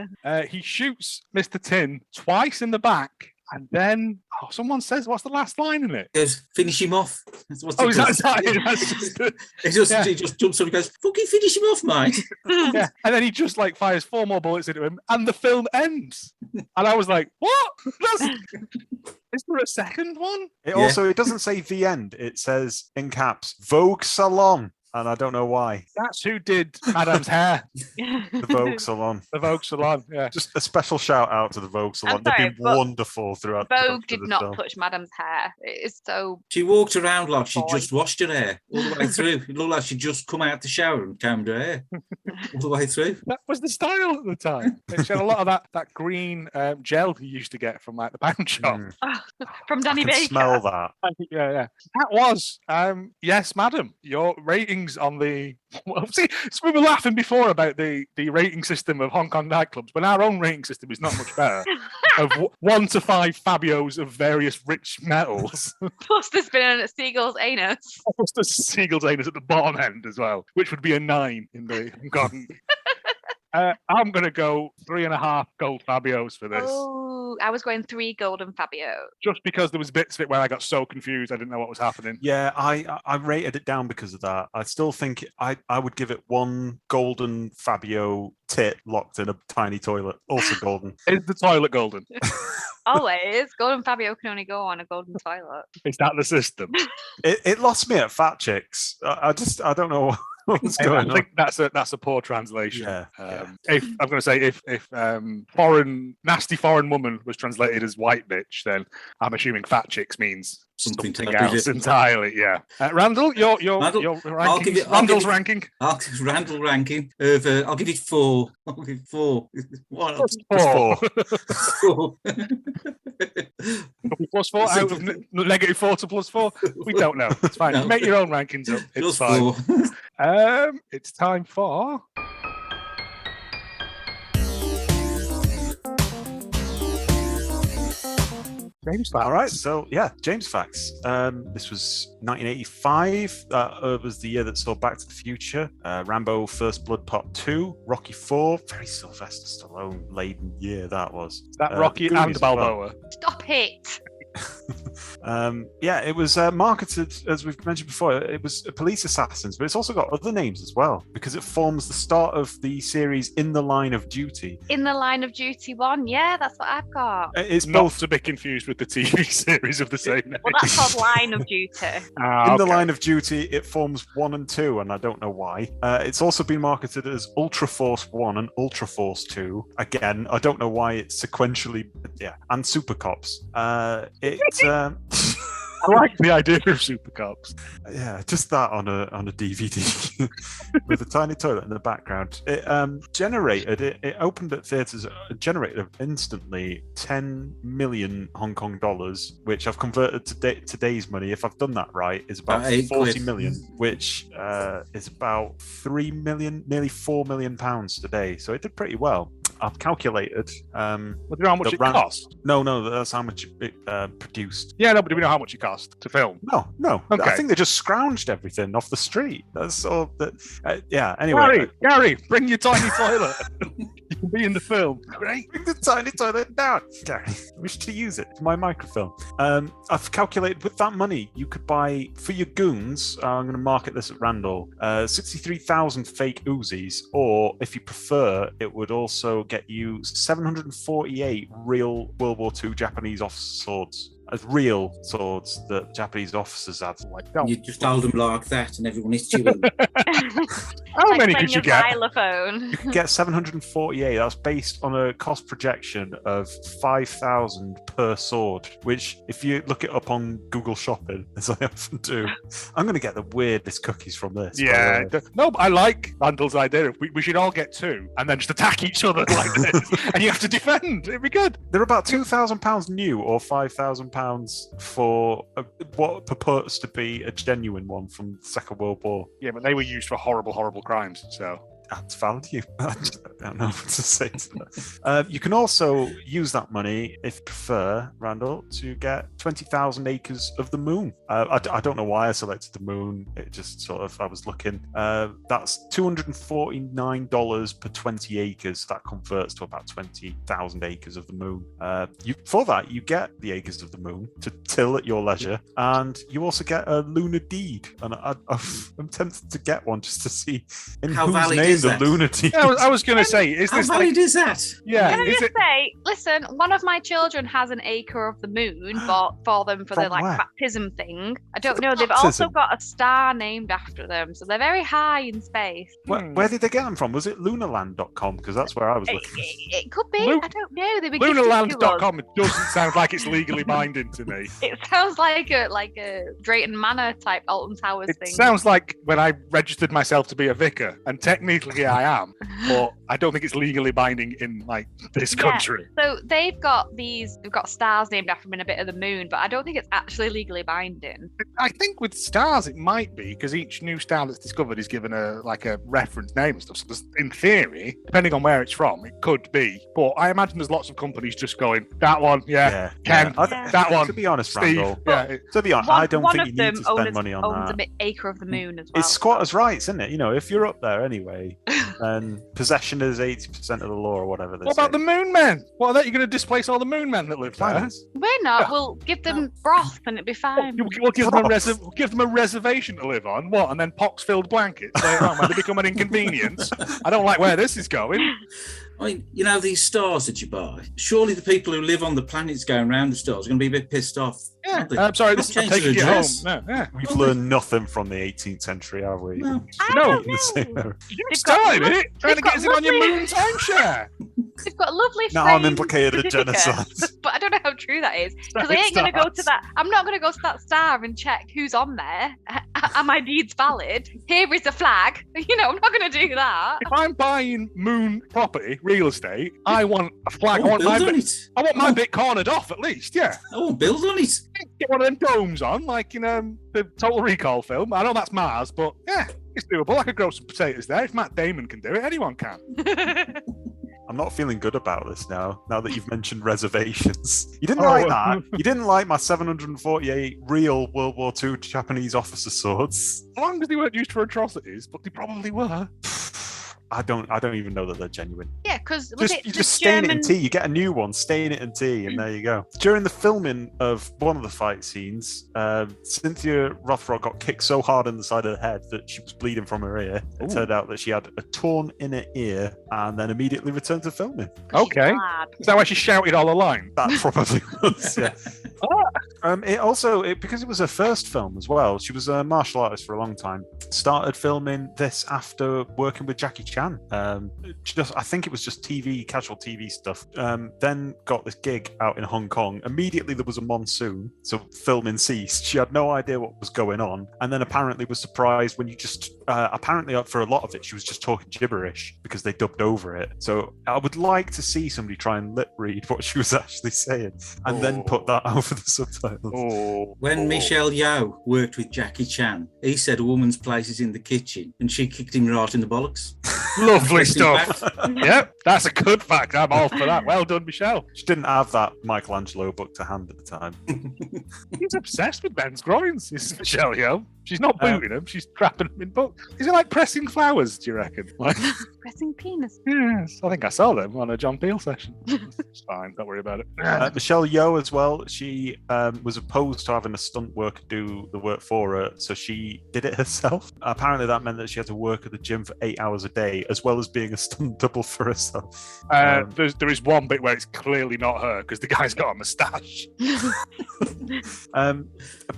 He shoots Mr. Tin twice in the back. And then someone says, what's the last line in it? He goes, "Finish him off." Is that it? He just jumps up and goes, "Fucking finish him off, mate." Yeah. And then he just like fires 4 more bullets into him and the film ends. And I was like, what? Is there a second one? It doesn't say the end. It says in caps, "Vogue Salon." And I don't know why. That's who did Madam's hair. The Vogue Salon. The Vogue Salon, yeah. Just a special shout out to the Vogue Salon. Sorry, they've been wonderful throughout. Vogue did not film. touch Madam's hair. It is so. She walked around like she just washed her hair all the way through. It looked like she'd just come out the shower and combed her hair all the way through. That was the style at the time. She had a lot of that green gel you used to get from like the pound shop. From Danny I can Baker. smell that. Yeah. That was, yes, madam, your ratings on the... Well, see, we were laughing before about the rating system of Hong Kong nightclubs, when our own rating system is not much better. Of 1 to 5 Fabios of various rich metals. Plus there's been a seagull's anus. Plus there's seagull's anus at the bottom end as well, which would be a 9 in the Hong Kong. I'm going to go 3.5 gold Fabios for this. Oh, I was going 3 golden Fabio. Just because there was bits of it where I got so confused, I didn't know what was happening. Yeah, I rated it down because of that. I still think I would give it 1 golden Fabio tit locked in a tiny toilet. Also golden. Is the toilet golden? Always. Golden Fabio can only go on a golden toilet. Is that the system? It lost me at Fat Chicks. I don't know what's going I on. think that's a poor translation. Yeah. If I'm going to say if nasty foreign woman was translated as white bitch, then I'm assuming fat chicks means something else entirely. Yeah. Randall, your ranking. Randall's ranking. Randall ranking of I'll give it 4. I'll give it 4. +4. 4. +4 out of -4 to +4. We don't know. It's fine. No. You make your own rankings up. It's Just fine. 4. It's time for. James Facts. All right, so yeah, James Facts. This was 1985. It was the year that saw Back to the Future, Rambo: First Blood Part 2, Rocky 4. Very Sylvester Stallone laden year that was. That Rocky Goonies and as well. Balboa. Stop it. It was marketed, as we've mentioned before, it was Police Assassins, but it's also got other names as well because it forms the start of the series In the Line of Duty. In the Line of Duty 1, yeah, that's what I've got. It's Not both to be confused with the TV series of the same name. Well, that's called Line of Duty. In the Line of Duty. It forms 1 and 2, and I don't know why. It's also been marketed as Ultra Force 1 and Ultra Force 2. Again, I don't know why it's sequentially, and Super Cops. I like the idea of SuperCops. Yeah, just that on a DVD with a tiny toilet in the background. It it opened at theatres, generated instantly 10 million Hong Kong dollars, which I've converted to today's money. If I've done that right, is about 40 million, which is about 3 million, nearly 4 million pounds today. So it did pretty well. I've calculated. Well, do you know how much it cost? No, that's how much it produced. Yeah, no, but do we know how much it cost to film? No. Okay. I think they just scrounged everything off the street. That's all. Yeah. Anyway, Gary, bring your tiny toilet. You can be in the film. Great. Bring the tiny toilet down, Gary. I wish to use it for my microfilm. I've calculated with that money you could buy for your goons. I'm going to market this at Randle. 63,000 fake Uzis, or if you prefer, it would also get you 748 real World War II Japanese officer swords. As real swords that Japanese officers had. You just hold them like that and everyone hits you with them. How many could you get? Xylophone. You could get 748. That's based on a cost projection of 5,000 per sword, which if you look it up on Google Shopping, as I often do, I'm going to get the weirdest cookies from this. Yeah. No, but I like Randall's idea. We should all get two and then just attack each other like this. And you have to defend. It'd be good. They're about £2,000 new or £5,000 for what purports to be a genuine one from the Second World War. Yeah, but they were used for horrible, horrible crimes. So adds value. I don't know what to say to that. You can also use that money, if you prefer, Randall, to get 20,000 acres of the moon. I don't know why I selected the moon. It just sort of, I was looking. That's $249 per 20 acres. That converts to about 20,000 acres of the moon. For that, you get the acres of the moon to till at your leisure, and you also get a lunar deed. And I'm tempted to get one just to see in How whose valid name is the that? lunar deed. I was going to say, is How this valid is that? Yeah. Can I Is just say, listen, one of my children has an acre of the moon bought for them for their From where? baptism thing. I don't the know. They've also baptism? got a star named after them, so they're very high in space. Where did they get them from? Was it lunarland.com? Because that's where I was looking. It could be. Lu- I don't know. They were gifted to us. Lunarland.com doesn't sound like it's legally binding to me. It sounds like a Drayton Manor type Alton Towers It thing. sounds like when I registered myself to be a vicar, and technically I am, but I don't think it's legally binding in like this Yeah. country. So they've got stars named after them in a bit of the moon, but I don't think it's actually legally binding. I think with stars it might be, because each new star that's discovered is given a reference name and stuff. So in theory, depending on where it's from, it could be. But I imagine there's lots of companies just going, that one, yeah, Ken, Yeah. that one, To be honest, Steve. Randall, Yeah, to be honest, I don't think you need to spend money on owns that. an acre of the moon as well. It's squatters' rights, isn't it? You know, if you're up there anyway, then possession is 80% of the law or whatever. What about the moon men? What are they? You're going to displace all the moon men that live there? Finance? We're not. Yeah. We'll give them broth and it'll be fine. We'll give them a reservation to live on. What? And then pox-filled blankets later on when they become an inconvenience. I don't like where this is going. I mean, you know, these stars that you buy, surely the people who live on the planets going around the stars are going to be a bit pissed off. Yeah. aren't they? I'm sorry, Not this I'm changing taking it home. address. No, yeah. We've learned nothing from the 18th century, have we? No. I No. don't The know. same era. You They've started got- it, trying to they've get got us in on your lovely- moon timeshare. They've got lovely Now I'm framed implicated in certificates, genocide. but I don't know how true that is, because I It ain't going to go to starts. that. I'm not going to go to that star and check who's on there. Are my deeds valid? Here is a flag. You know, I'm not going to do that. If I'm buying moon property, real estate, I want a flag. I want build my on bit, it. I want my bit cornered off at least. Yeah, I won't build on it. get one of them domes on, like in the Total Recall film. I know that's Mars, but yeah, it's doable. I could grow some potatoes there. If Matt Damon can do it, anyone can. I'm not feeling good about this now that you've mentioned reservations. You didn't Oh, like that. You didn't like my 748 real World War II Japanese officer swords. As long as they weren't used for atrocities, but they probably were. I don't even know that they're genuine. Yeah, because You just stain it in tea. You get a new one, stain it in tea, and there you go. During the filming of one of the fight scenes, Cynthia Rothrock got kicked so hard in the side of the head that she was bleeding from her ear. It Ooh. turned out that she had a torn inner ear and then immediately returned to filming. Okay. Is that why she shouted all the line? That probably was, yeah. Because it was her first film as well. She was a martial artist for a long time. Started filming this after working with Jackie Chan. I think it was just casual TV stuff. Then got this gig out in Hong Kong. Immediately there was a monsoon, so filming ceased. She had no idea what was going on, and then apparently was surprised when you just apparently for a lot of it she was just talking gibberish because they dubbed over it. So I would like to see somebody try and lip read what she was actually saying and then put that over the subtitles. When Michelle Yeoh worked with Jackie Chan, he said a woman's place is in the kitchen, and she kicked him right in the bollocks. Lovely stuff. Yep, that's a good fact. I'm all for that. Well done, Michelle. She didn't have that Michelangelo book to hand at the time. He's obsessed with men's groins, is Michelle Yeoh. She's not booting him, she's trapping him in books. Is it like pressing flowers, do you reckon? Like, Pressing penis. yes, I think I saw them on a John Peel session. It's fine, don't worry about it. Michelle Yeoh as well, she was opposed to having a stunt worker do the work for her, so she did it herself. Apparently that meant that she had to work at the gym for 8 hours a day, as well as being a stunt double for herself. There is one bit where it's clearly not her, because the guy's got a moustache.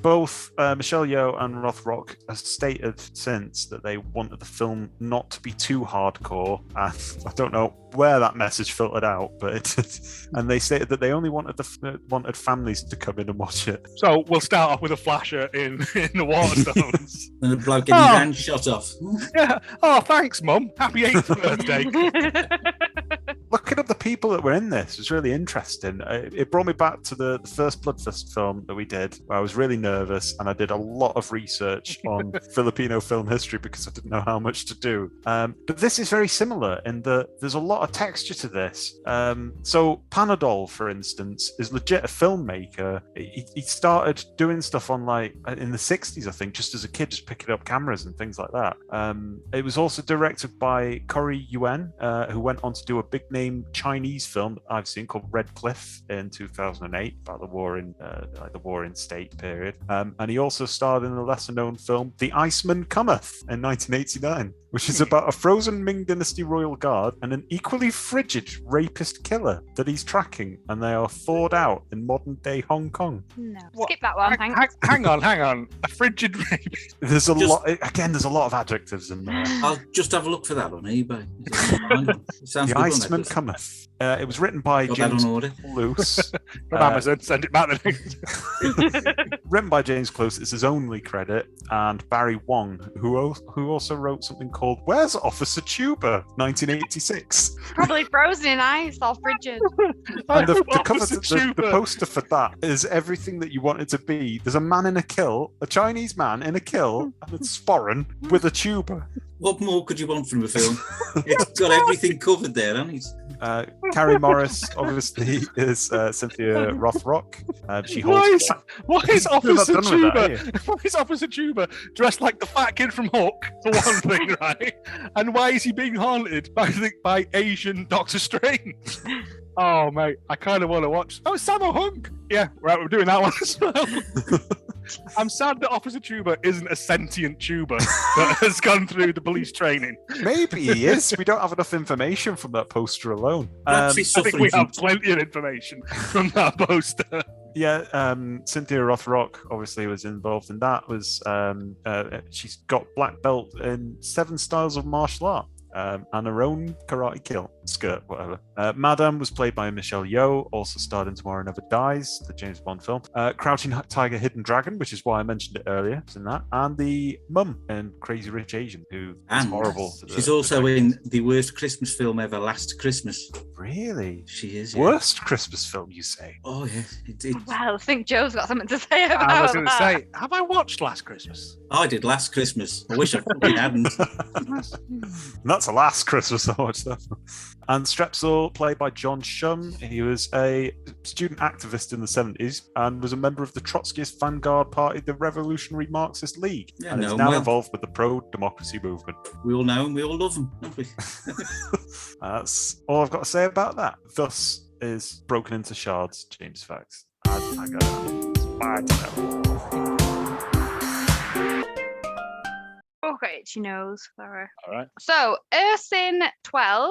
Both Michelle Yeoh and Rothrock has stated since that they wanted the film not to be too hardcore, and I don't know where that message filtered out, but it did. And they stated that they only wanted families to come in and watch it. So we'll start off with a flasher in the Waterstones. And a bloke getting his hand shot off. Yeah. Oh, thanks, Mum. Happy 8th birthday. Looking up the people that were in this was really interesting. It brought me back to the first Bloodfist film that we did, where I was really nervous and I did a lot of research on Filipino film history because I didn't know how much to do. But this is very similar in that there's a lot of texture to this. So Panadol, for instance, is legit a filmmaker. He started doing stuff on in the 60s, I think, just as a kid, just picking up cameras and things like that. It was also directed by Corey Yuen, who went on to do a big name Chinese film that I've seen called Red Cliff in 2008 about the war in state period. And he also starred in the lesser known film The Iceman Cometh in 1989, which is about a frozen Ming Dynasty royal guard and an equally frigid rapist killer that he's tracking, and they are thawed out in modern day Hong Kong. No, skip that one. Thanks. Hang on. A frigid rapist. There's a lot of adjectives in there. I'll just have a look for that on eBay. It sounds The good, Iceman Cometh. It was written by James Close. From Amazon, send it back. Written by James Close, it's his only credit, and Barry Wong, who also wrote something called Where's Officer Tuber, 1986. Probably frozen in ice, all frigid. And the poster for that is everything that you want it to be. There's a man in a kilt, a Chinese man in a kilt, and it's foreign with a tuber. What more could you want from a film? It's got everything covered there, hasn't it? Carrie Morris, obviously, is Cynthia Rothrock. She holds. Why is Officer Tuber? Why is Officer Tuber dressed like the fat kid from Hook, for one thing, right? And why is he being haunted by Asian Doctor Strange? Oh, mate, I kind of want to watch. Oh, Sammo Hunk. Yeah, right, we're doing that one as well. I'm sad that Officer Tuber isn't a sentient tuber that has gone through the police training. Maybe he is. We don't have enough information from that poster alone. I think we have plenty of information from that poster. Yeah, Cynthia Rothrock obviously was involved in that. She's got black belt in 7 styles of martial art. And her own karate kill skirt, whatever. Madame was played by Michelle Yeoh, also starred in Tomorrow Never Dies, the James Bond film. Crouching Tiger, Hidden Dragon, which is why I mentioned it earlier, is in that. And the mum in Crazy Rich Asian, who is horrible. She's also in the worst Christmas film ever, Last Christmas. Really? She is. Yeah. Worst Christmas film, you say? Oh, yeah. Well, I think Joe's got something to say about that. I was going to say, have I watched Last Christmas? I did Last Christmas. I wish I fucking hadn't. That's the last Christmas I watched that. And Strepsil, played by John Shum. He was a student activist in the 70s and was a member of the Trotskyist vanguard party, the Revolutionary Marxist League, and is now involved with the pro-democracy movement. We all know him, we all love him, don't we? That's all I've got to say about that. Thus is Broken into Shards, James Facts. I don't know. Okay, she knows. Sorry. All right. So, Ersin12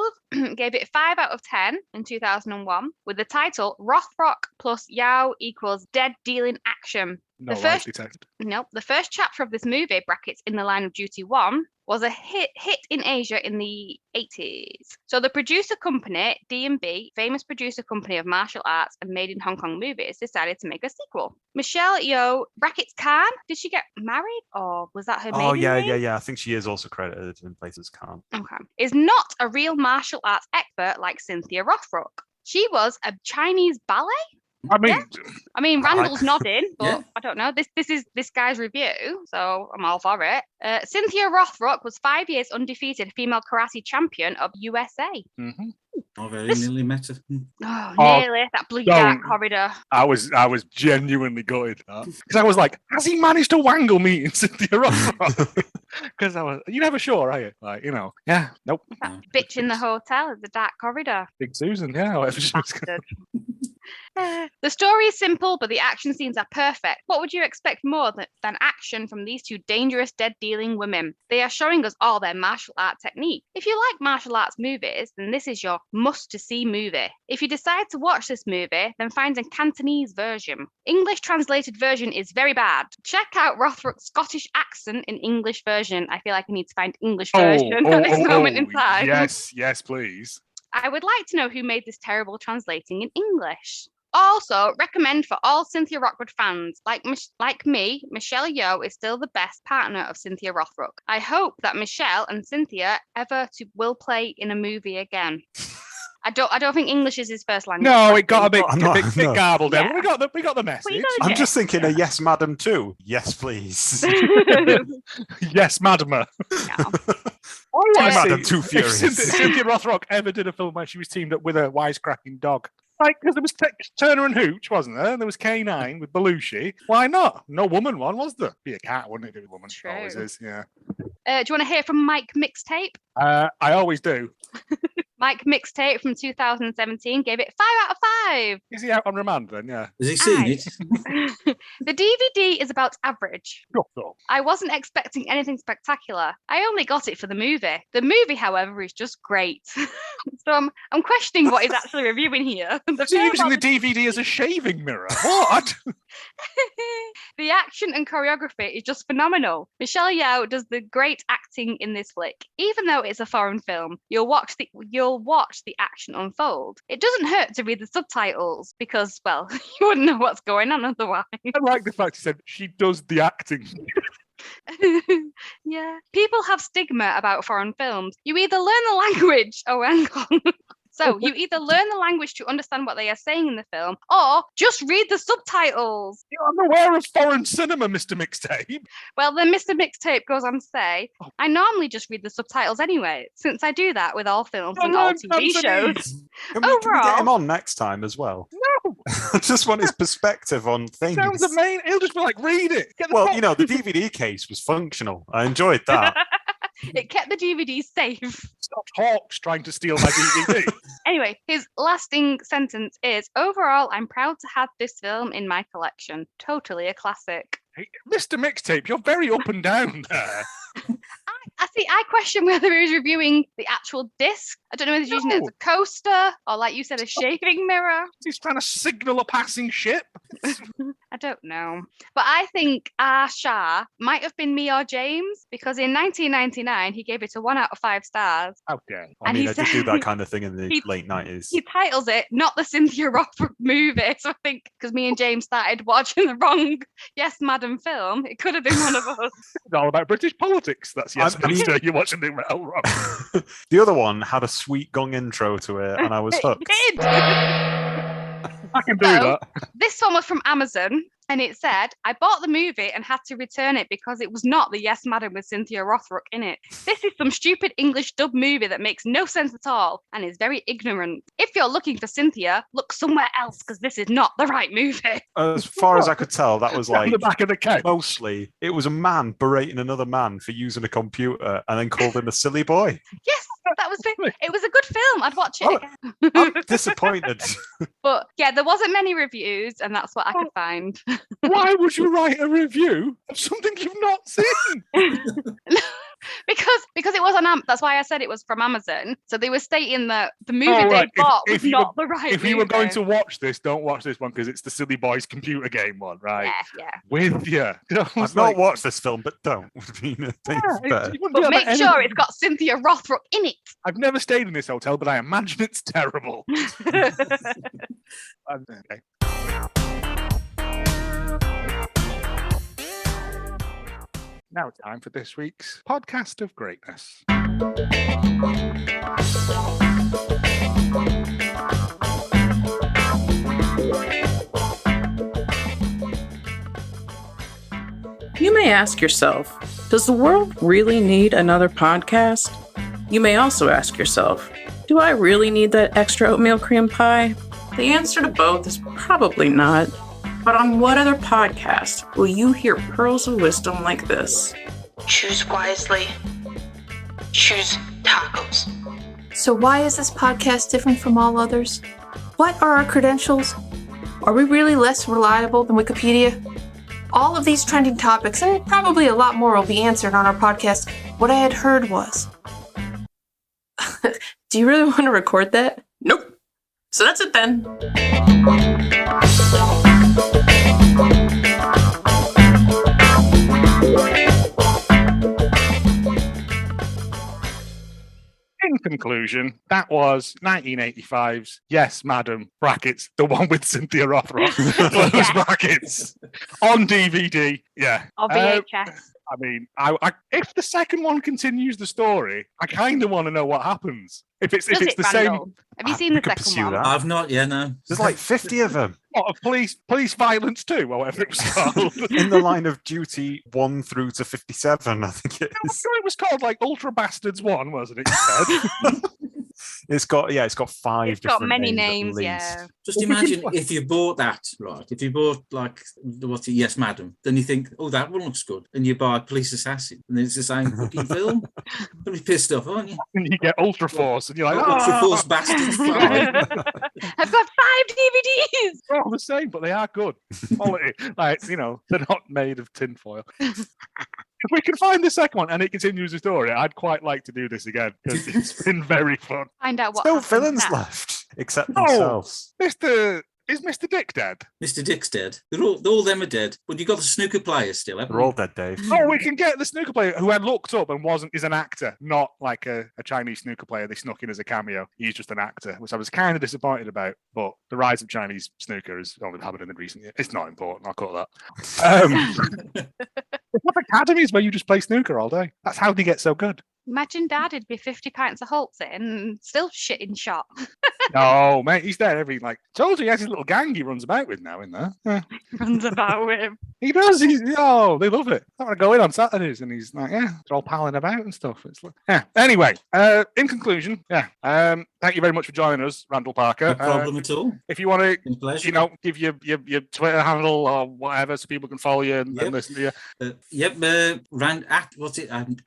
gave it 5 out of 10 in 2001 with the title Rothrock plus Yeoh equals dead dealing action. No, The first- lightly texted. Nope. The first chapter of this movie, brackets In the Line of Duty 1, was a hit in Asia in the 80s. So the producer company, D&B, famous producer company of martial arts and made in Hong Kong movies, decided to make a sequel. Michelle Yeoh, brackets Khan, did she get married or was that her Oh, maiden yeah, name? yeah, yeah. I think she is also credited in places can't. Okay. Is not a real martial arts expert like Cynthia Rothrock. She was a Chinese ballet. I mean, Randall's nodding, but Yeah. I don't know. This is this guy's review, so I'm all for it. Cynthia Rothrock was 5 years undefeated female karate champion of USA. mhm. I very nearly met her. Oh, Oh, nearly that blue dark don't. corridor. I was genuinely gutted because I was like, has he managed to wangle me in Cynthia Rothrock? Because you never sure, are you? Like, yeah, nope. No, Bitch in the hotel at the dark corridor. Big Susan, yeah. Whatever she was Bastard. The story is simple, but the action scenes are perfect. What would you expect more than action from these two dangerous, dead-dealing women? They are showing us all their martial art technique. If you like martial arts movies, then this is your must-to-see movie. If you decide to watch this movie, then find a Cantonese version. English translated version is very bad. Check out Rothrock's Scottish accent in English version. I feel like I need to find English version at this moment in time. Yes, please. I would like to know who made this terrible translating in English. Also, recommend for all Cynthia Rothrock fans. Like me, Michelle Yeoh is still the best partner of Cynthia Rothrock. I hope that Michelle and Cynthia will play in a movie again. I don't think English is his first language. No, it got a bit, No, bit no. garbled there. Yeah. But we got the message. I'm just thinking a yes, madam, too. Yes, please. Yes, madam. Yeah. I want to Madam see Too if Furious. Cynthia Rothrock ever did a film where she was teamed up with a wisecracking dog. Like, because there was Turner and Hooch, wasn't there? There was K9 with Belushi. Why not? No woman one, was there? Be a cat, wouldn't it? Be a woman. True. Always is, yeah. Do you want to hear from Mike Mixtape? I always do. Mike Mixtape from 2017 gave it 5 out of 5. Is he out on remand then? Yeah. Has he seen Aye. it? The DVD is about average. Shut up. I wasn't expecting anything spectacular. I only got it for the movie. The movie, however, is just great. So I'm questioning what he's actually reviewing here. Is he using the DVD as a shaving mirror? What? The action and choreography is just phenomenal. Michelle Yeoh does the great acting in this flick. Even though it's a foreign film, you'll watch the action unfold. It doesn't hurt to read the subtitles because, well, you wouldn't know what's going on otherwise. I like the fact he said she does the acting. Yeah. People have stigma about foreign films. You either learn the language. Oh, hang on. So you either learn the language to understand what they are saying in the film, or just read the subtitles. I'm aware of foreign cinema, Mr. Mixtape. Well, then Mr. Mixtape goes on to say, I normally just read the subtitles anyway, since I do that with all films and all TV shows. Can we get Overall- him on next time as well? No. I just want his perspective on things. Sounds amazing. He'll just be like, read it. Get the Well, fuck- you know, the DVD case was functional. I enjoyed that. It kept the DVD safe. Stop Hawks trying to steal my DVD. Anyway, his lasting sentence is, overall, I'm proud to have this film in my collection. Totally a classic. Hey, Mr. Mixtape, you're very up and down there. I question whether he was reviewing the actual disc. I don't know whether he's using it as a coaster or, like you said, a shaving mirror. He's trying to signal a passing ship. I don't know. But I think Shah might have been me or James because in 1999 he gave it a 1 out of 5 stars. How dare. I And mean, he I did said- do that kind of thing in the he- late 90s. He titles it not the Cynthia Rothrock movie. So I think because me and James started watching the wrong Yes Madam film, it could have been one of us. It's all about British politics. That's yes, I mean- Minister. You're watching the well wrong. The other one had a sweet gong intro to it, and I was hooked. It did. I can do So- that. This one was from Amazon. And it said, I bought the movie and had to return it because it was not the Yes Madam with Cynthia Rothrock in it. This is some stupid English dub movie that makes no sense at all and is very ignorant. If you're looking for Cynthia, look somewhere else because this is not the right movie. As far as I could tell, that was Down like the back of the cake. mostly it was a man berating another man for using a computer and then called him a silly boy. Yes, that was it. It was a good film. I'd watch it Oh, again. I'm disappointed. But yeah, there wasn't many reviews and that's what I could find. Why would you write a review of something you've not seen? because it was on that's why I said it was from Amazon. So they were stating that the movie Oh, they right. bought was not the right If you were going movie. to watch this, don't watch this one because it's the Silly Boys computer game one, right? Yeah. With you. I've not watched this film, but don't. Would be a thing better. But make sure it's got Cynthia Rothrock in it. I've never stayed in this hotel, but I imagine it's terrible. Okay. Now it's time for this week's podcast of greatness. You may ask yourself, does the world really need another podcast? You may also ask yourself, do I really need that extra oatmeal cream pie? The answer to both is probably not. But on what other podcast will you hear pearls of wisdom like this? Choose wisely. Choose tacos. So why is this podcast different from all others? What are our credentials? Are we really less reliable than Wikipedia? All of these trending topics, and probably a lot more, will be answered on our podcast. What I had heard was... Do you really want to record that? Nope. So that's it then. In conclusion, that was 1985's Yes, Madam, brackets, the one with Cynthia Rothrock, close brackets, on DVD. Yeah. Or VHS. I mean, if the second one continues the story, I kind of want to know what happens. If it's the Randall? same. Have you seen the could second pursue one? that. I've not, no. There's like 50 of them. What, of police violence too, or whatever it was called. In the line of duty 1 through to 57, I think it is. It was called like Ultra Bastards 1, wasn't it? You said? It's got 5 It's got different many names, names, at least. yeah. Just imagine if you bought that, right? If you bought like what's it? Yes, Madam. Then you think, oh, that one looks good, and you buy Police Assassin, and it's the same fucking film. You'll be pissed off, aren't you? And you get Ultra Force, and you're like, Ultra oh, Force Bastards. I've got 5 DVDs. they're all the same, but they are good quality. Like, they're not made of tinfoil. If we can find the second one and it continues the story, I'd quite like to do this again because it's been very fun. Find out what No happens villains next. left except No. themselves. Is Mr. Dick dead? Mr. Dick's dead. All them are dead. But you got the snooker players still, haven't They're all dead, Dave. Oh, we can get the snooker player who I looked up and is an actor, not like a Chinese snooker player they snuck in as a cameo. He's just an actor, which I was kind of disappointed about. But the rise of Chinese snooker has only happened in the recent years. It's not important. I'll cut that. It's not academies where you just play snooker all day. That's how they get so good. Imagine Dad'd be 50 pints of Holtz in and still shitting shot. No, mate, he's there told you he has his little gang he runs about with now in there. Yeah. Runs about with him. He does. They love it. I want to go in on Saturdays, and he's like, they're all palling about and stuff. It's like, Anyway, in conclusion, thank you very much for joining us, Randle Parker. No problem at all. If you want Been a pleasure. to, give your Twitter handle or whatever, so people can follow you and listen to you.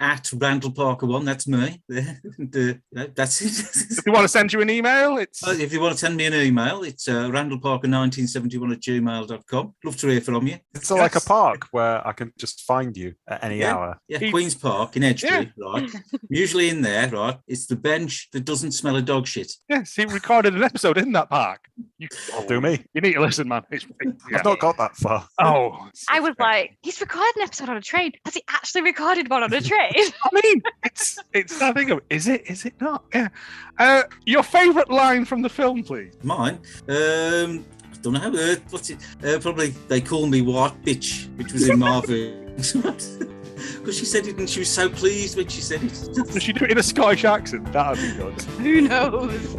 At Randle Parker 1, that's me. That's it. If you want to send you an email, it's If you want to send me an email, it's randleparker1971@gmail.com. Love to hear from you. It's like a park where I can just find you at any hour. Yeah, Queen's Park in Edgebury, right? Usually in there, right? It's the bench that doesn't smell of dog shit. yes. He recorded an episode in that park. Do me. You need to listen, man. I've not got that far. Oh, I was like, he's recorded an episode on a train. Has he actually recorded one on a train? I mean, it's I think of is it not? Yeah. Your favourite line from the film, please. Mine, I don't know. What's it? Probably they call me white bitch, which was in Marvel. Because she said it and she was so pleased when she said it. Does she do it in a Scottish accent? That would be good. Who knows?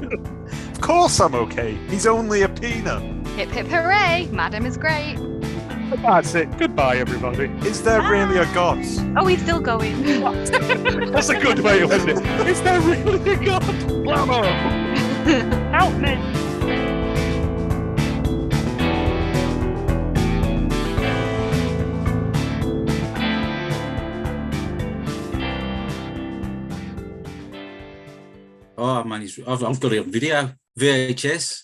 Of course I'm okay. He's only a peanut. Hip hip hooray, Madam is great. That's it. Goodbye, everybody. Is there really a god? Oh, he's still going. That's a good way of ending it. Is there really a god? Bravo! Help me. Oh man, I've got it on video. VHS.